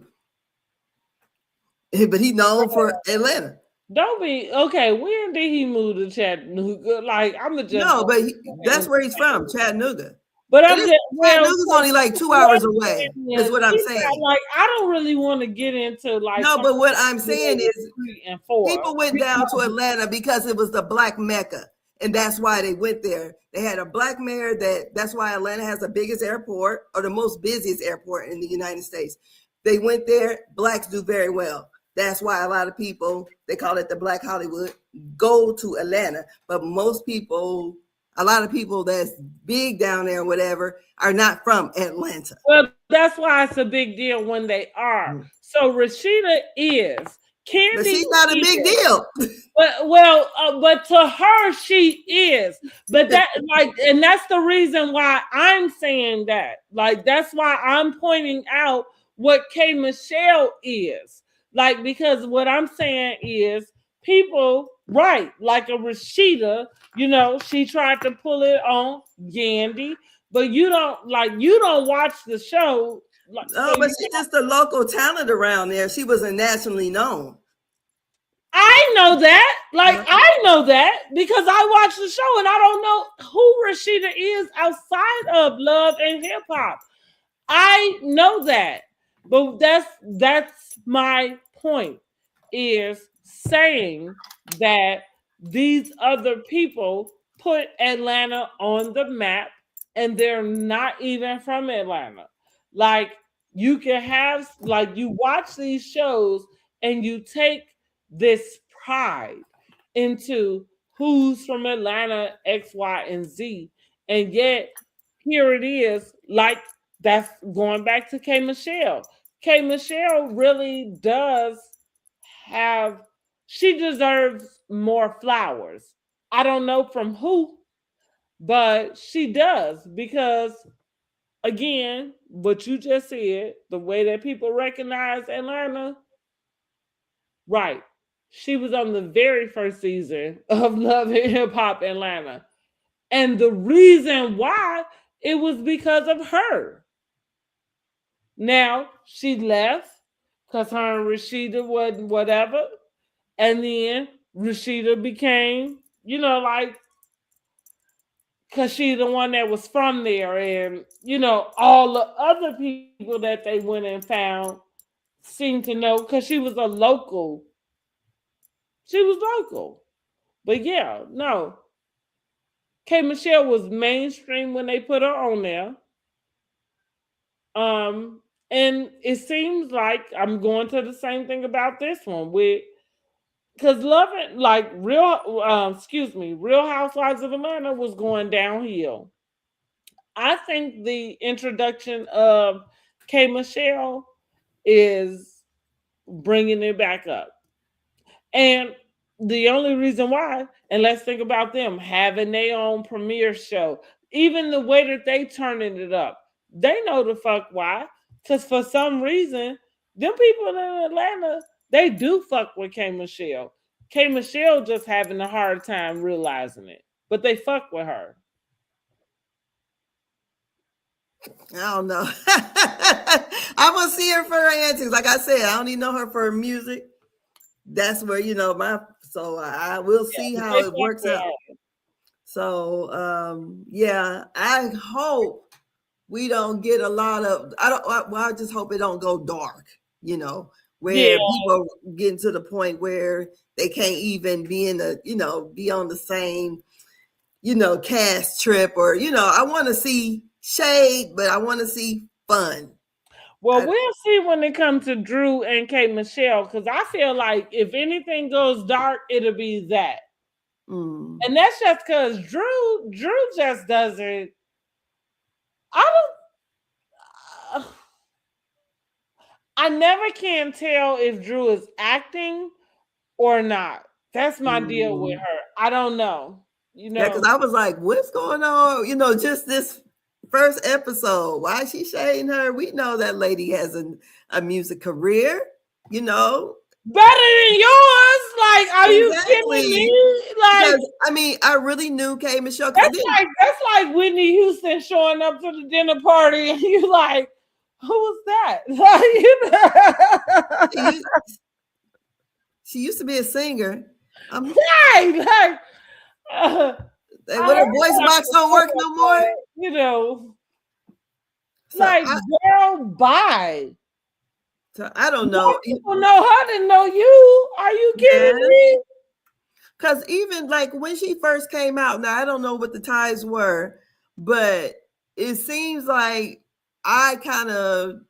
but he known for Atlanta. Don't be okay. When did he move to Chattanooga? Like, I'm gonna just No, go but and that's where he's say, from, Chattanooga. but And I'm just well. Chattanooga's only like two What hours I'm away. saying Is is, what I'm we got, saying. like, I don't really want to get into like No, but what I'm saying conversations is 3 and 4 people went down to because Atlanta because it was the Black Mecca, and that's why they went there. They had a black mayor. That's why Atlanta has the biggest airport or the most busiest airport in the United States. They went there. Blacks do very well. That's why a lot of people, they call it the Black Hollywood, go to Atlanta. But most people, a lot of people that's big down there, or whatever, are not from Atlanta. well, that's why it's a big deal when they are. So Rashida is, But Candy she's not a big is. deal. But to her, she is. But that, like, and that's the reason why I'm saying that. Like, that's why I'm pointing out what K.Michelle is. Like, because what I'm saying is people, right, like a Rashida, she tried to pull it on Yandy, but you don't watch the show. Like, so Oh, but she's just a local talent around there. She wasn't nationally known. I know that. Like, I know that because I watch the show and I don't know who Rashida is outside of Love and Hip Hop. I know that. But that's my point, is saying that these other people put Atlanta on the map and they're not even from Atlanta. Like, you can have, like, you watch these shows and you take this pride into who's from Atlanta, X, Y, and Z. And yet here it is, like, that's going back to K.Michelle. K.Michelle really does have, she deserves more flowers. I don't know from who, but she does because, again, what you just said, the way that people recognize Atlanta, right. She was on the very first season of Love and Hip Hop Atlanta. And the reason why, it was because of her. Now she left because her and Rashida wasn't whatever. And then Rashida became, like, because she's the one that was from there. And, all the other people that they went and found seemed to know because she was a local. She was local. But yeah, no. K.Michelle was mainstream when they put her on there. Um, and it seems like I'm going to the same thing about this one with, because Love it, like, Real Housewives of Atlanta was going downhill. I think the introduction of K.Michelle is bringing it back up. And the only reason why, and let's think about them having their own premiere show, even the way that they turning it up, they know the fuck why. Because for some reason, them people in Atlanta, they do fuck with K. Michelle. K. Michelle just having a hard time realizing it, but they fuck with her. I don't know. I'm gonna see her for her antics. Like I said, I don't even know her for her music. That's where my. So I will see Yeah, how they it fuck works with out. her. So yeah, I hope we don't get a lot of. I don't. Well, I just hope it don't go dark. Yeah. Where people getting to the point where they can't even be in the be on the same cast trip, or I want to see shade, but I want to see fun. Well, I, we'll see when it comes to Drew and K.Michelle, because I feel like if anything goes dark, it'll be that. mm, And that's just because Drew just doesn't. I don't. I never can tell if Drew is acting or not. That's my deal with mm. her. I don't know. You Yeah, know, because I was like, what's going on? Just this first episode. Why is she shading her? We know that lady has a music career, you know. better than yours. Like, are you kidding Exactly. me? Like, Because I mean, I really knew K.Michelle because I that's didn't. like Whitney Houston showing up to the dinner party, and you like, who was that? Like, She, u- she used to be a singer. right? Like, uh, I What her heard voice her box don't before, work no more. but So like, girl, bye. I don't More know, people know her than know you. Are you kidding man. me? Because even like when she first came out, now I don't know what the ties were, but it seems like I kind of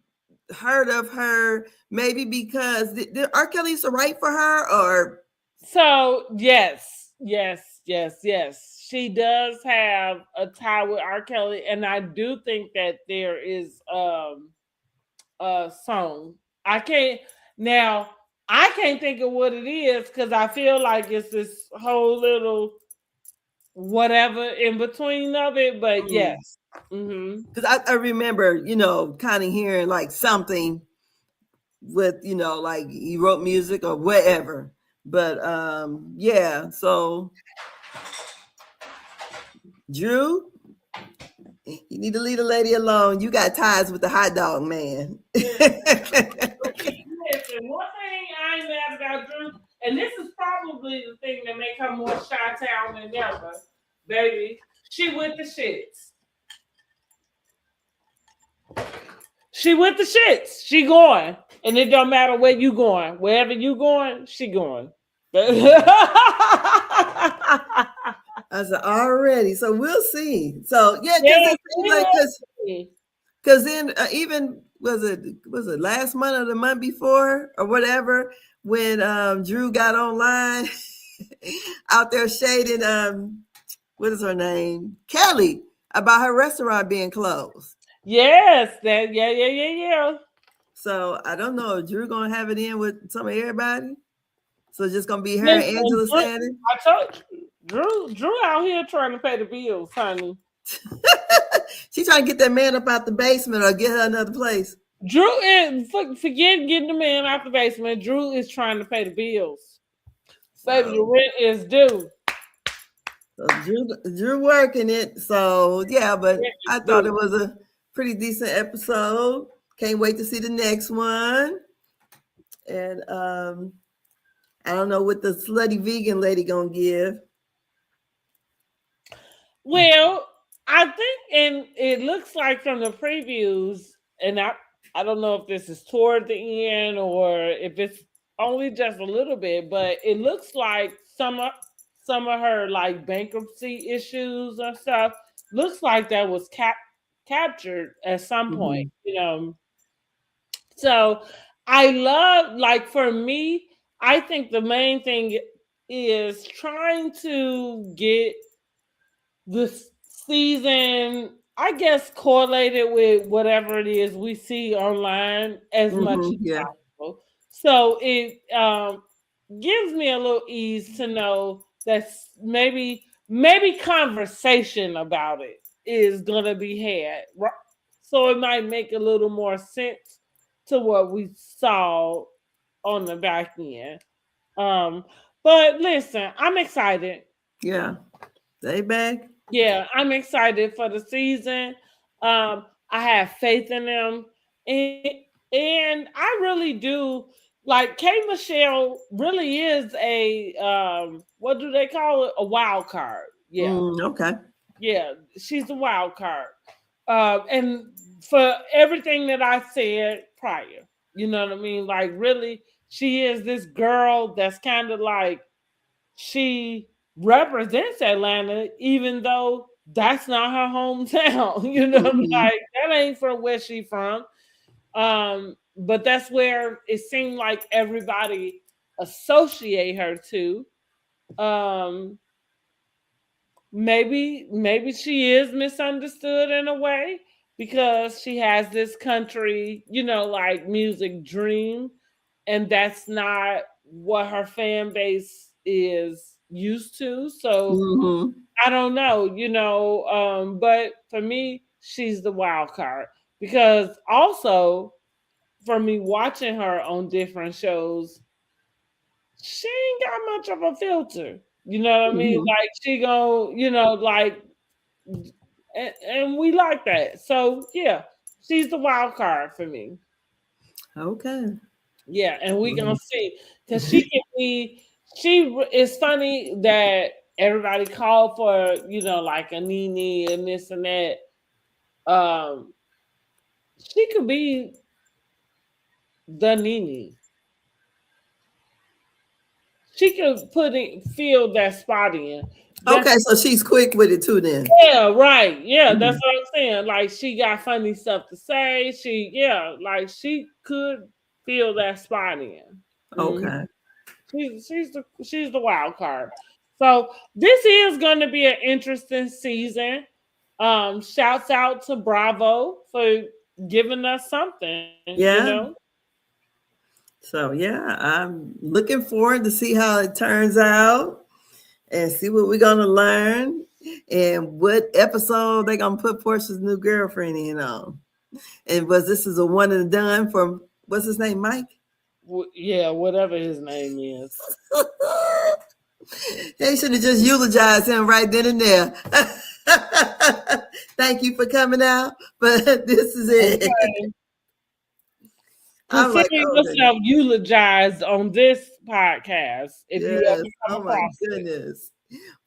heard of her maybe because did R. Kelly used to write for her, or So yes. She does have a tie with R. Kelly, and I do think that there is a song. I can't now. I can't think of what it is because I feel like it's this whole little whatever in between of it. But yes, hmm because I remember kind of hearing like something with like he wrote music or whatever. But yeah, so Drew, you need to leave the lady alone. You got ties with the hot dog man. listen, one thing I ain't mad about Drew, and this is probably the thing that make her more shy town than ever, baby. She with the shits. She with the shits. She going. And it don't matter where you going. Wherever you going, she going. I said already, so we'll see. So yeah, because Yes, it seems we like will see. because then even was it last month or the month before or whatever when Drew got online out there shading what is her name, Kelly, about her restaurant being closed. Yes, that yeah. So I don't know if Drew gonna have it in with some of everybody. So it's just gonna be her and Listen, Angela Drew, standing. I told you, Drew out here trying to pay the bills, honey. She trying to get that man up out the basement or get her another place. Drew is forget getting the man out the basement. Drew is trying to pay the bills. Baby, the So, rent is due. so Drew working it. So yeah, but Rent is I thought it due. was a pretty decent episode. Can't wait to see the next one. And I don't know what the slutty vegan lady gonna give. Well, I think, and it looks like from the previews, and I don't know if this is toward the end or if it's only just a little bit, but it looks like some of her like bankruptcy issues and stuff looks like that was captured at some point, Mm-hmm. So I love, like, for me, I think the main thing is trying to get this season, I guess, correlated with whatever it is we see online as much Mm-hmm. as Yeah. possible. So it gives me a little ease to know that maybe conversation about it is gonna be had. So it might make a little more sense to what we saw on the back end. Um, but listen, I'm excited. Yeah. Stay back. Yeah, I'm excited for the season. I have faith in them, and I really do like K. Michelle really is a what do they call it? A wild card. Yeah, Okay. yeah, she's a wild card. And for everything that I said prior, you know what I mean? Like, really, she is this girl that's kind of like she represents Atlanta, even though that's not her hometown. You know, Hmm. like that ain't from where she from. But that's where it seemed like everybody associate her to. Um, maybe she is misunderstood in a way because she has this country, like music dream, and that's not what her fan base is used to. So Hmm. I don't know, but for me, she's the wild card because also for me watching her on different shows, she ain't got much of a filter. You know what I mean? Hmm. Like she go, like, and we like that. So yeah, she's the wild card for me. Okay. Yeah, and we gonna Mhm. see because she can be. It's funny that everybody called for like a Nene and this and that. Um, she could be the Nene. She could fill that spot in. That's Okay, so she's quick with it too then. Yeah, right. Yeah, that's Mhm. what I'm saying. Like she got funny stuff to say. Like she could fill that spot in. Mhm. Okay. She's the wild card. So this is going to be an interesting season. Shouts out to Bravo for giving us something. Yeah. So yeah, I'm looking forward to see how it turns out and see what we're gonna learn and what episode they're gonna put Portia's new girlfriend in on. And was this is a one and done from what's his name, Mike? Yeah, whatever his name is. They should have just eulogized him right then and there. Thank you for coming out, but this is it. Okay. I'm like, Consider oh goodness. yourself eulogized on this podcast if you ever Yes. come Oh my across it. goodness.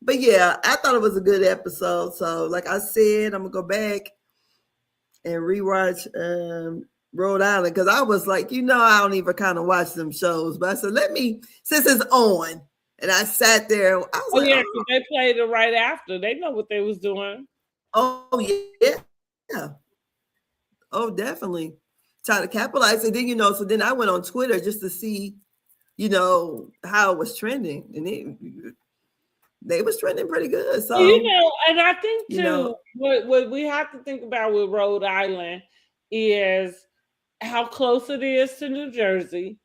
But yeah, I thought it was a good episode. So, like I said, I'm gonna go back and rewatch Rhode Island because I was like, I don't even kind of watch them shows, but I said, let me since it's on, and I sat there. I was Oh like, yeah, because they played it right after. They know what they was doing. oh yeah, oh definitely. Try to capitalize, and then so then I went on Twitter just to see, how it was trending, and they was trending pretty good. Well, So, and I think you know, too, what we have to think about with Rhode Island is how close it is to New Jersey.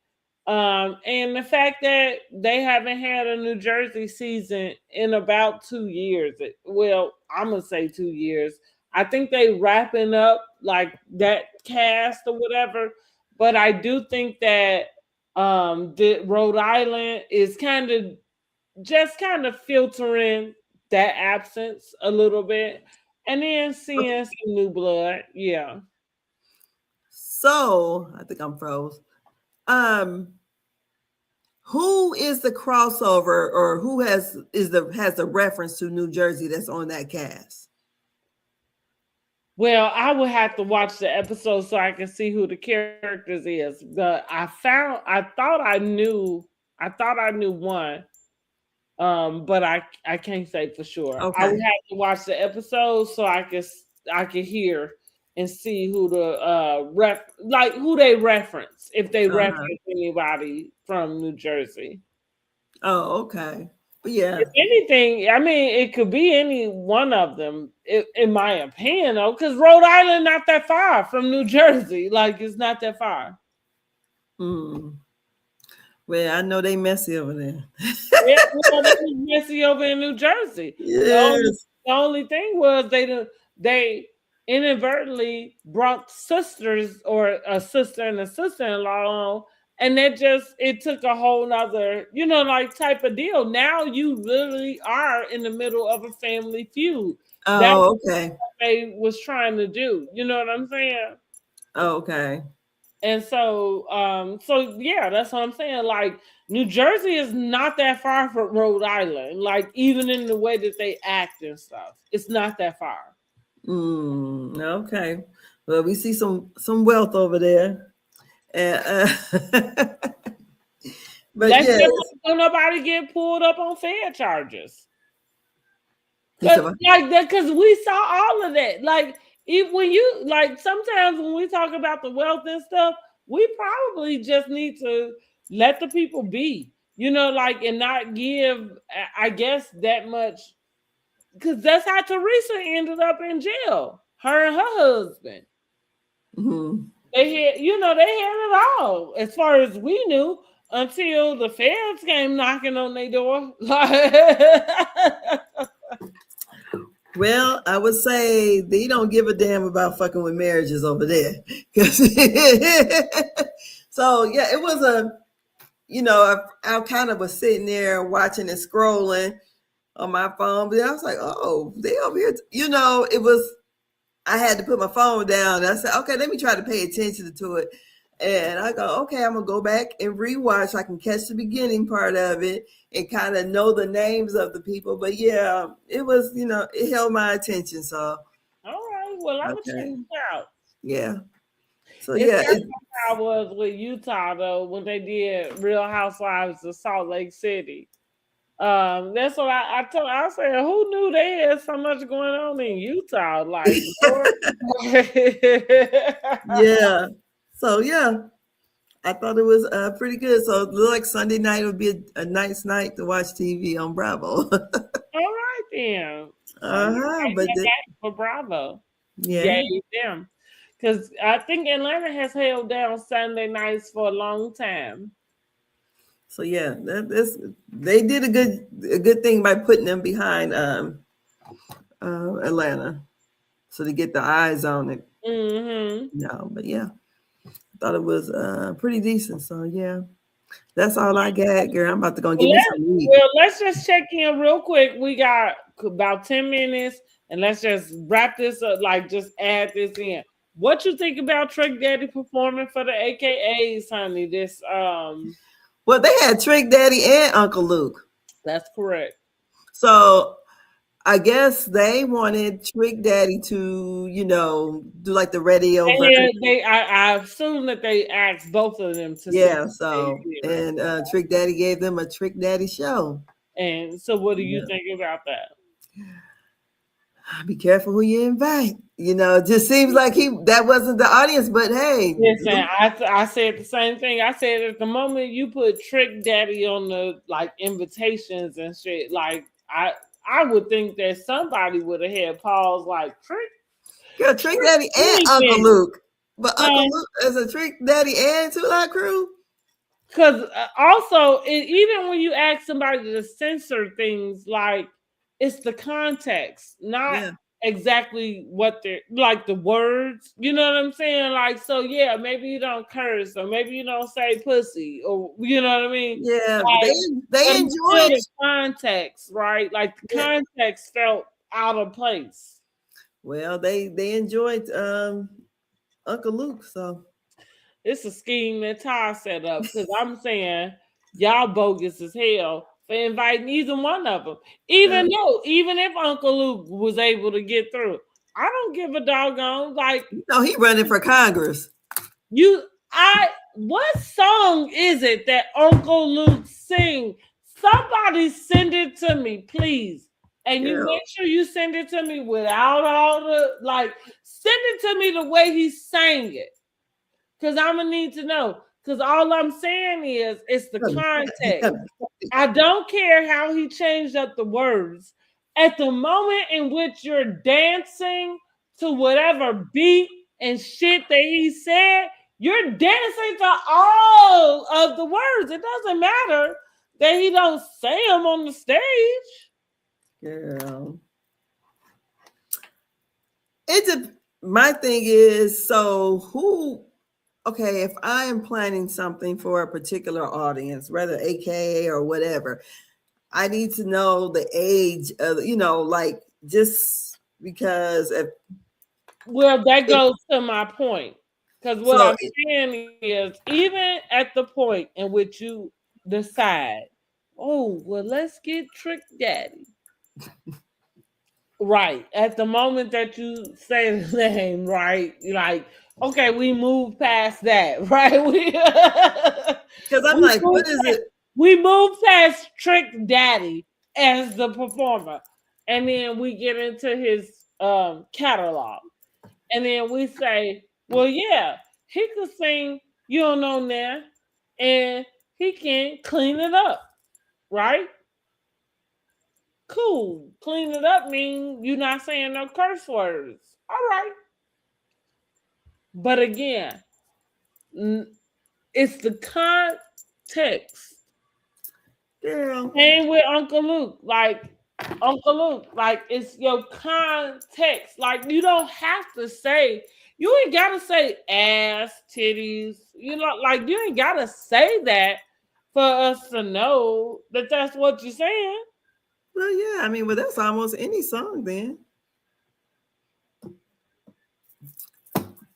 And the fact that they haven't had a New Jersey season in about 2 years. Well, I'm gonna say 2 years. I think they wrapping up like that cast or whatever. But I do think that the Rhode Island is kind of filtering that absence a little bit, and then seeing some new blood. Yeah. so I think I'm froze. Um, who is the crossover, or who has a reference to New Jersey that's on that cast? Well, I would have to watch the episode so I can see who the characters is. I thought I knew one, but I can't say for sure. I would Okay. have to watch the episode so I could hear and see who the who they reference, if they Uh-huh. reference anybody from New Jersey. Oh, okay. But yeah. If anything, I mean, it could be any one of them, in my opinion, though, because Rhode Island not that far from New Jersey. Like it's not that far. Mm. Well, I know they messy over there. Yeah, well, they was messy over in New Jersey. The only Yes. the only thing was they inadvertently brought sisters or a sister and a sister-in-law on, and it took a whole nother, like type of deal. Now you literally are in the middle of a family feud. That's Oh, okay. what they was trying to do. You know what I'm saying? Oh, okay. And so yeah, that's what I'm saying. Like New Jersey is not that far from Rhode Island. Like even in the way that they act and stuff, it's not that far. Okay. Well, we see some wealth over there. And, but Let's yeah, just don't nobody get pulled up on fair charges. he said, "What?" Like that, because we saw all of that. Like, if when you like, sometimes when we talk about the wealth and stuff, we probably just need to let the people be, like, and not give, I guess, that much, because that's how Teresa ended up in jail. Her and her husband, Mhm. they had it all as far as we knew until the feds came knocking on their door. Well, I would say they don't give a damn about fucking with marriages over there. 'Cause so yeah, it was I kind of was sitting there watching and scrolling on my phone, but I was like, oh, they over here. It was. I had to put my phone down. I said, okay, let me try to pay attention to it. And I go, okay, I'm gonna go back and rewatch. So I can catch the beginning part of it and kind of know the names of the people. But yeah, it was, it held my attention. So All right, well, I'm gonna check okay, it out. yeah. So It's yeah, kind of how I was with Utah though when they did Real Housewives of Salt Lake City. That's what I told. I said, who knew they had so much going on in Utah? Like, Lord. yeah. So yeah, I thought it was pretty good. So it looked like Sunday night would be a nice night to watch TV on Bravo. All right then. Sunday Uh-huh. night But back for Bravo. yeah. Yay them. Because I think Atlanta has held down Sunday nights for a long time. So yeah, they did a good thing by putting them behind Atlanta, so to get the eyes on it. Mm-hmm. No, but yeah, I thought it was pretty decent. So yeah, that's all I got, girl. I'm about to go Well, get me some meat. let's just check in real quick. We got about 10 minutes, and let's just wrap this up. Like, just add this in. What you think about Trick Daddy performing for the AKAs, honey? Well, they had Trick Daddy and Uncle Luke, That's correct. so I guess they wanted Trick Daddy to, do like the radio version. And I assume that they asked both of them to sing. Yeah. So and Trick Daddy gave them a Trick Daddy show. And so, what do you Yeah. think about that? Be careful who you invite. It just seems like that wasn't the audience, but hey. Listen, I said the same thing. I said at the moment you put Trick Daddy on the like invitations and shit, like I would think that somebody would have had Paul's like Trick Daddy and Uncle anything. Luke. But Uncle Luke is a Trick Daddy and Two Lot Crew. Because also, even when you ask somebody to censor things, like it's the context, not Yeah. exactly what they're like the words. You know what I'm saying? Like, so yeah, maybe you don't curse, or maybe you don't say pussy, or you know what I mean? Yeah, but Like, they but it's still enjoyed. the context, right? Like the Yeah. context felt out of place. Well, they enjoyed Uncle Luke. So It's a scheme that Ty set up because I'm saying y'all bogus as hell for inviting either one of them. uh, Even if Uncle Luke was able to get through, I don't give a doggone. Like he running for Congress. what song is it that Uncle Luke sing? Somebody send it to me, please. And you Girl. make sure you send it to me without all the send it to me the way he sang it. Because I'm gonna need to know. Because all I'm saying is it's the context. I don't care how he changed up the words. At the moment in which you're dancing to whatever beat and shit that he said, you're dancing to all of the words. It doesn't matter that he don't say them on the stage. Girl. My thing is, so who, okay, if I am planning something for a particular audience, whether AKA or whatever, I need to know the age of, like just because if Well, that it, goes to my point. Because what so I'm saying is, even at the point in which you decide, oh, well, let's get Trick Daddy. Right. At the moment that you say the name, right? You're like, okay, we move past that, right? because I'm We like, move what is it? we move past Trick Daddy as the performer, and then we get into his catalog, and then we say, well, yeah, he could sing "You Don't Know Now," and he can clean it up, right? Cool. Clean it up mean you're not saying no curse words. All right. But again, it's the context. Girl, Same with Uncle Luke. Uncle Luke, it's your context. Like, you don't have to say, you ain't gotta say ass, titties. You know, like, you ain't gotta say that for us to know that that's what you're saying. well, yeah, I mean, well, that's almost any song then.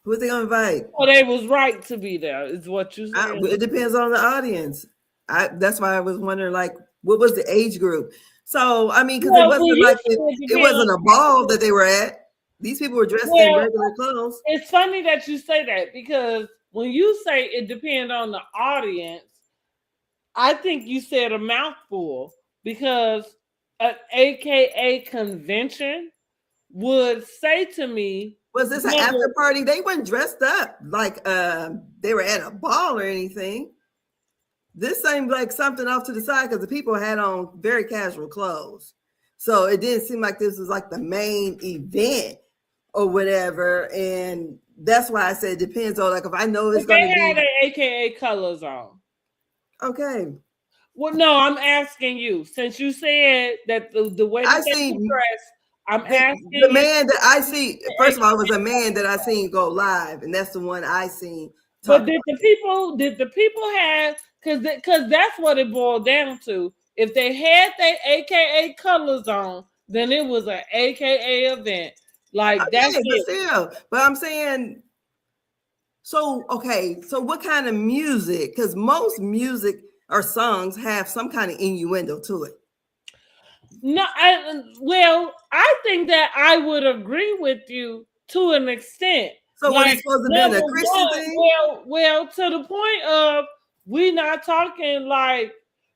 Who they gonna invite? Well, they was right to be there, is what you saying. It depends on the audience. That's why I was wondering, like, what was the age group? So, I mean, because it Well, wasn't like it depend on wasn't a ball that they were at. These people were dressed in well, regular clothes. it's funny that you say that because when you say it depends on the audience, I think you said a mouthful because an AKA convention would say to me, Was this an whether after party? They weren't dressed up like they were at a ball or anything. This seemed like something off to the side because the people had on very casual clothes. So it didn't seem like this was like the main event or whatever. And that's why I said it depends on, like, if I know it's but going they to had be their AKA colors on. okay. Well, no, I'm asking you since you said that the way I that they were seen dressed, I'm the asking you. man that I see. First of all, it was a man that I seen go live, and that's the one I seen But talk about. did the people have because that's what it boiled down to. If they had their AKA colors on, then it was an AKA event. Like that's Okay, but it. still, but I'm saying, so okay, so what kind of music? Because most music or songs have some kind of innuendo to it. No, well, I think that I would agree with you to an extent. So was it Like supposed to be number a Christian one, thing? to the point of we not talking like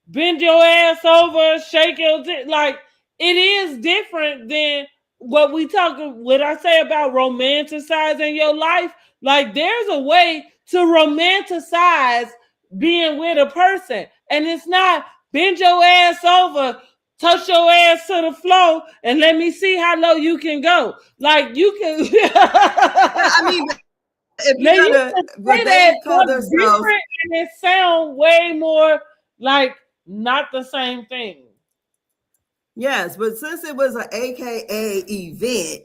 bend your ass over, shake your like it is different than what we talking. What I say about romanticizing your life, like there's a way to romanticize being with a person, and it's not bend your ass over, touch your ass to the floor, and let me see how low you can go. Like you can. Yeah, I mean, if Now you're you gonna, can but say they that call what's themselves. different and it sound way more like not the same thing. Yes, but since it was an AKA event,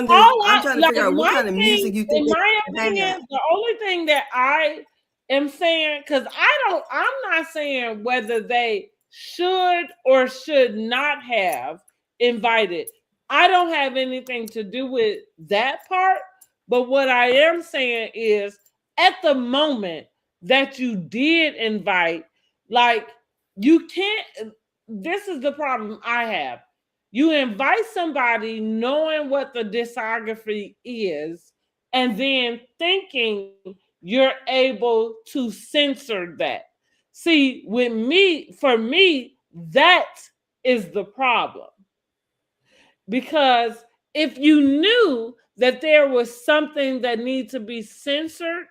All I'm I trying to like figure out what my kind of music thing, you think in my they opinion, have. the only thing that I am saying, because I'm not saying whether they should or should not have invited. I don't have anything to do with that part. But what I am saying is at the moment that you did invite, like you can't, this is the problem I have. You invite somebody knowing what the discography is, and then thinking you're able to censor that. See, with me, for me, that is the problem. Because if you knew that there was something that needs to be censored,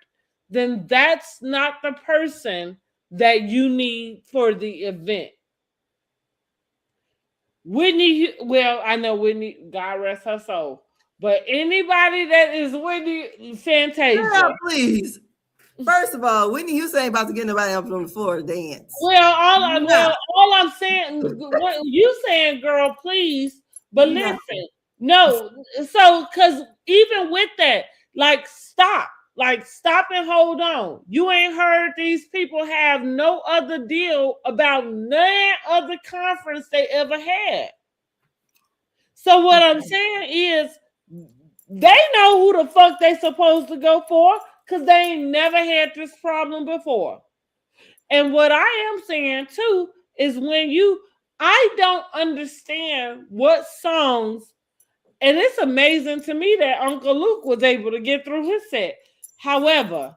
then that's not the person that you need for the event. Whitney, well, I know Whitney, God rest her soul, but anybody that is Whitney Girl, Fantasia. please. First of all, Whitney Houston ain't about to get nobody up on the floor to dance. No, All I'm saying, what you saying, girl, please, but no. listen, no, so because even with that, stop and hold on. You ain't heard these people have no other deal about none other conference they ever had. So what I'm saying is they know who the fuck they supposed to go for because they ain't never had this problem before. And what I am saying too is I don't understand what songs, and it's amazing to me that Uncle Luke was able to get through his set. However,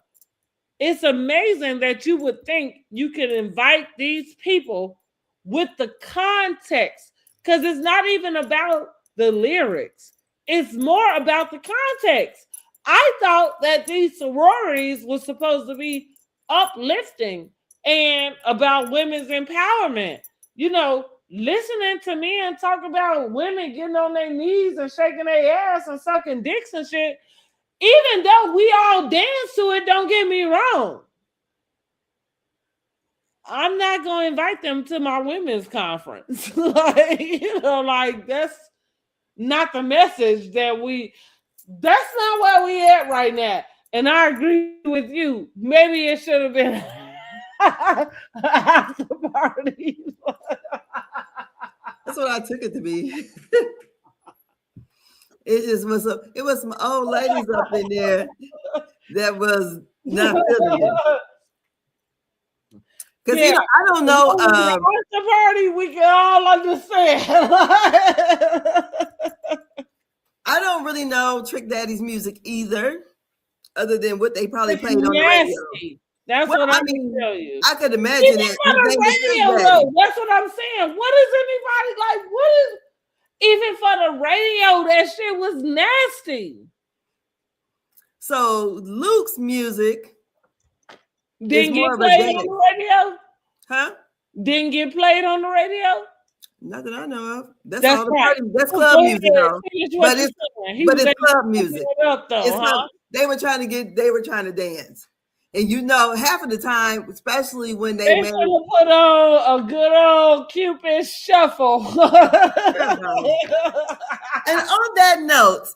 it's amazing that you would think you could invite these people with the context because it's not even about the lyrics, it's more about the context. I thought that these sororities were supposed to be uplifting and about women's empowerment. You know, listening to men talk about women getting on their knees and shaking their ass and sucking dicks and shit, even though we all dance to it, don't get me wrong. I'm not gonna invite them to my women's conference. Like that's not the message that's not where we at right now. And I agree with you. Maybe it should have been after party. That's what I took it to be. It just was it was some old ladies up in there that was not feeling it. Because Yeah. I don't know. After party, we can all understand. I don't really know Trick Daddy's music either, other than what they probably It's played on the radio. nasty. That's Well, what I I can mean, tell you. I could imagine Even it. for His the name was Trick radio, Daddy. though, that's what I'm saying. What is anybody like? What is even for the radio? That shit was nasty. So Luke's music is Didn't more get of a played on dance, the radio. huh? Didn't get played on the radio. Not that I know of. That's That's all the right. party. That's Well, club go music, ahead. though. Finish But what you're it's saying. He but was it's able club to music. pick it up, though, It's club. huh? They were trying to dance, and half of the time, especially when they They made. should have put on a good old Cupid shuffle. Yeah, no. And on that note,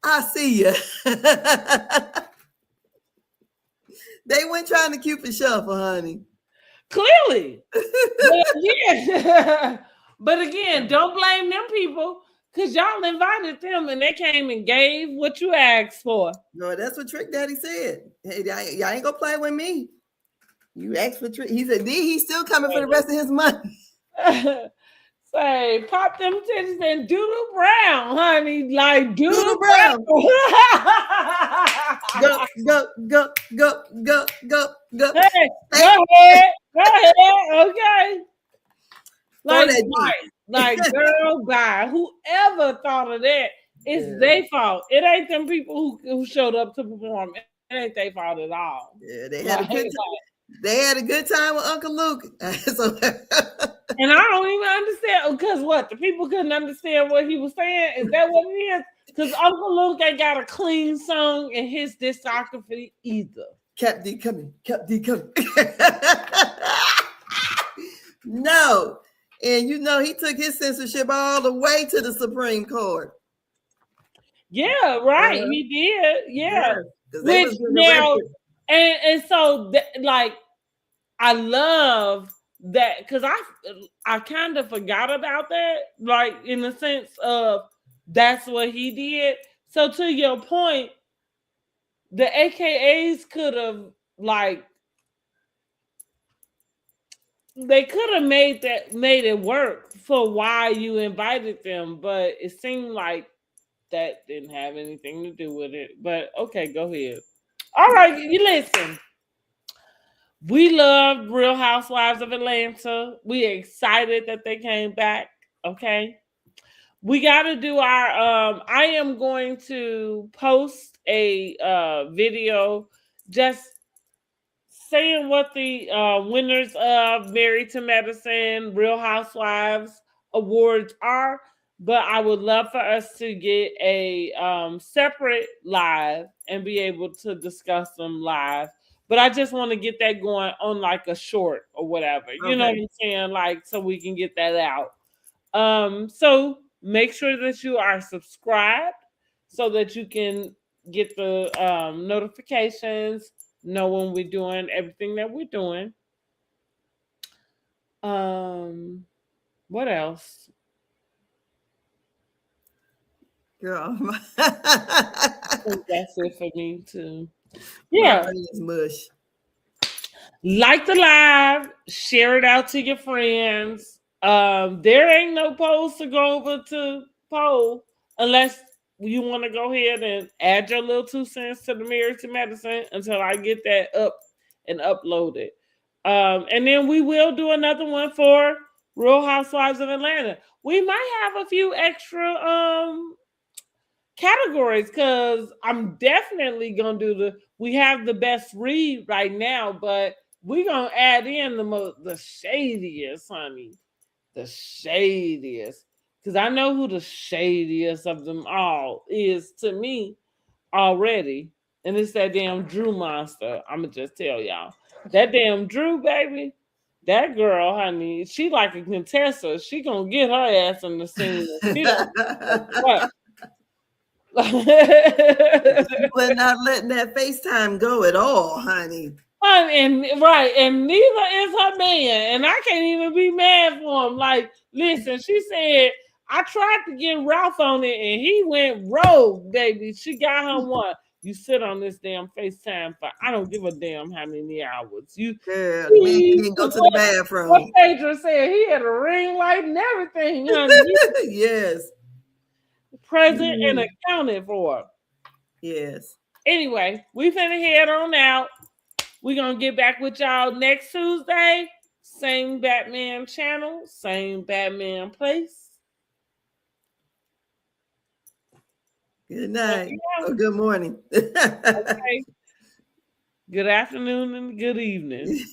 I see you. They went trying to Cupid shuffle, honey. Clearly. But again, don't blame them people because y'all invited them and they came and gave what you asked for. No, that's what Trick Daddy said. Hey, y'all ain't gonna play with me. You asked for Trick. He said, he's still coming for the rest of his money. Say, pop them titties and doodle brown, honey. Like doodle Brown. brown. Go, go, go, go, go, go, go. Hey, go ahead. Go ahead. Okay. Like, girl, bye. Whoever thought of that, it's their fault. It ain't them people who showed up to perform. It ain't their fault at all. Yeah, they had a good time. They had a good time with Uncle Luke. And I don't even understand because what the people couldn't understand what he was saying. Is that what it is? Because Uncle Luke ain't got a clean song in his discography either. Cap D coming. No. And he took his censorship all the way to the Supreme Court. Yeah, right. He did. Yeah. Which now, and so like I love that because I kind of forgot about that, like in the sense of that's what he did. So to your point, the AKAs could have they could have made it work for why you invited them, but it seemed like that didn't have anything to do with it. But okay, go ahead. All right, you listen. We love Real Housewives of Atlanta. We excited that they came back. Okay. We got to do our I am going to post a video just saying what the winners of Married to Medicine Real Housewives awards are, but I would love for us to get a separate live and be able to discuss them live. But I just want to get that going on like a short or whatever. You know what I'm saying? Like so we can get that out. So make sure that you are subscribed so that you can get the notifications, know when we're doing everything that we're doing. What else? Girl, my, I think that's it for me too. my Yeah. brain is mush. Like the live, share it out to your friends. There ain't no polls to go over to poll unless you want to go ahead and add your little 2 cents to the Married to Medicine until I get that up and uploaded. And then we will do another one for Real Housewives of Atlanta. We might have a few extra categories because I'm definitely gonna do we have the best read right now, but we're gonna add in the shadiest, honey. The shadiest. Because I know who the shadiest of them all is to me already. And it's that damn Drew monster. I'ma just tell y'all. That damn Drew baby, that girl, honey, she like a Contessa. She gonna get her ass in the scene. She don't give a fuck. You were not letting that FaceTime go at all, honey. And right, and neither is her man, and I can't even be mad for him. Like, listen, she said I tried to get Ralph on it, and he went rogue, baby. She got her one. You sit on this damn FaceTime for I don't give a damn how many hours. Girl, the man can't go to the What bathroom. Phaedra said, he had a ring light and everything, honey. He Yes. was present and Mm, accounted for. yes. Anyway, we finna head on out. We're going to get back with y'all next Tuesday. Same Batman channel, same Batman place. Good night or good morning. Okay. Good afternoon and good evening.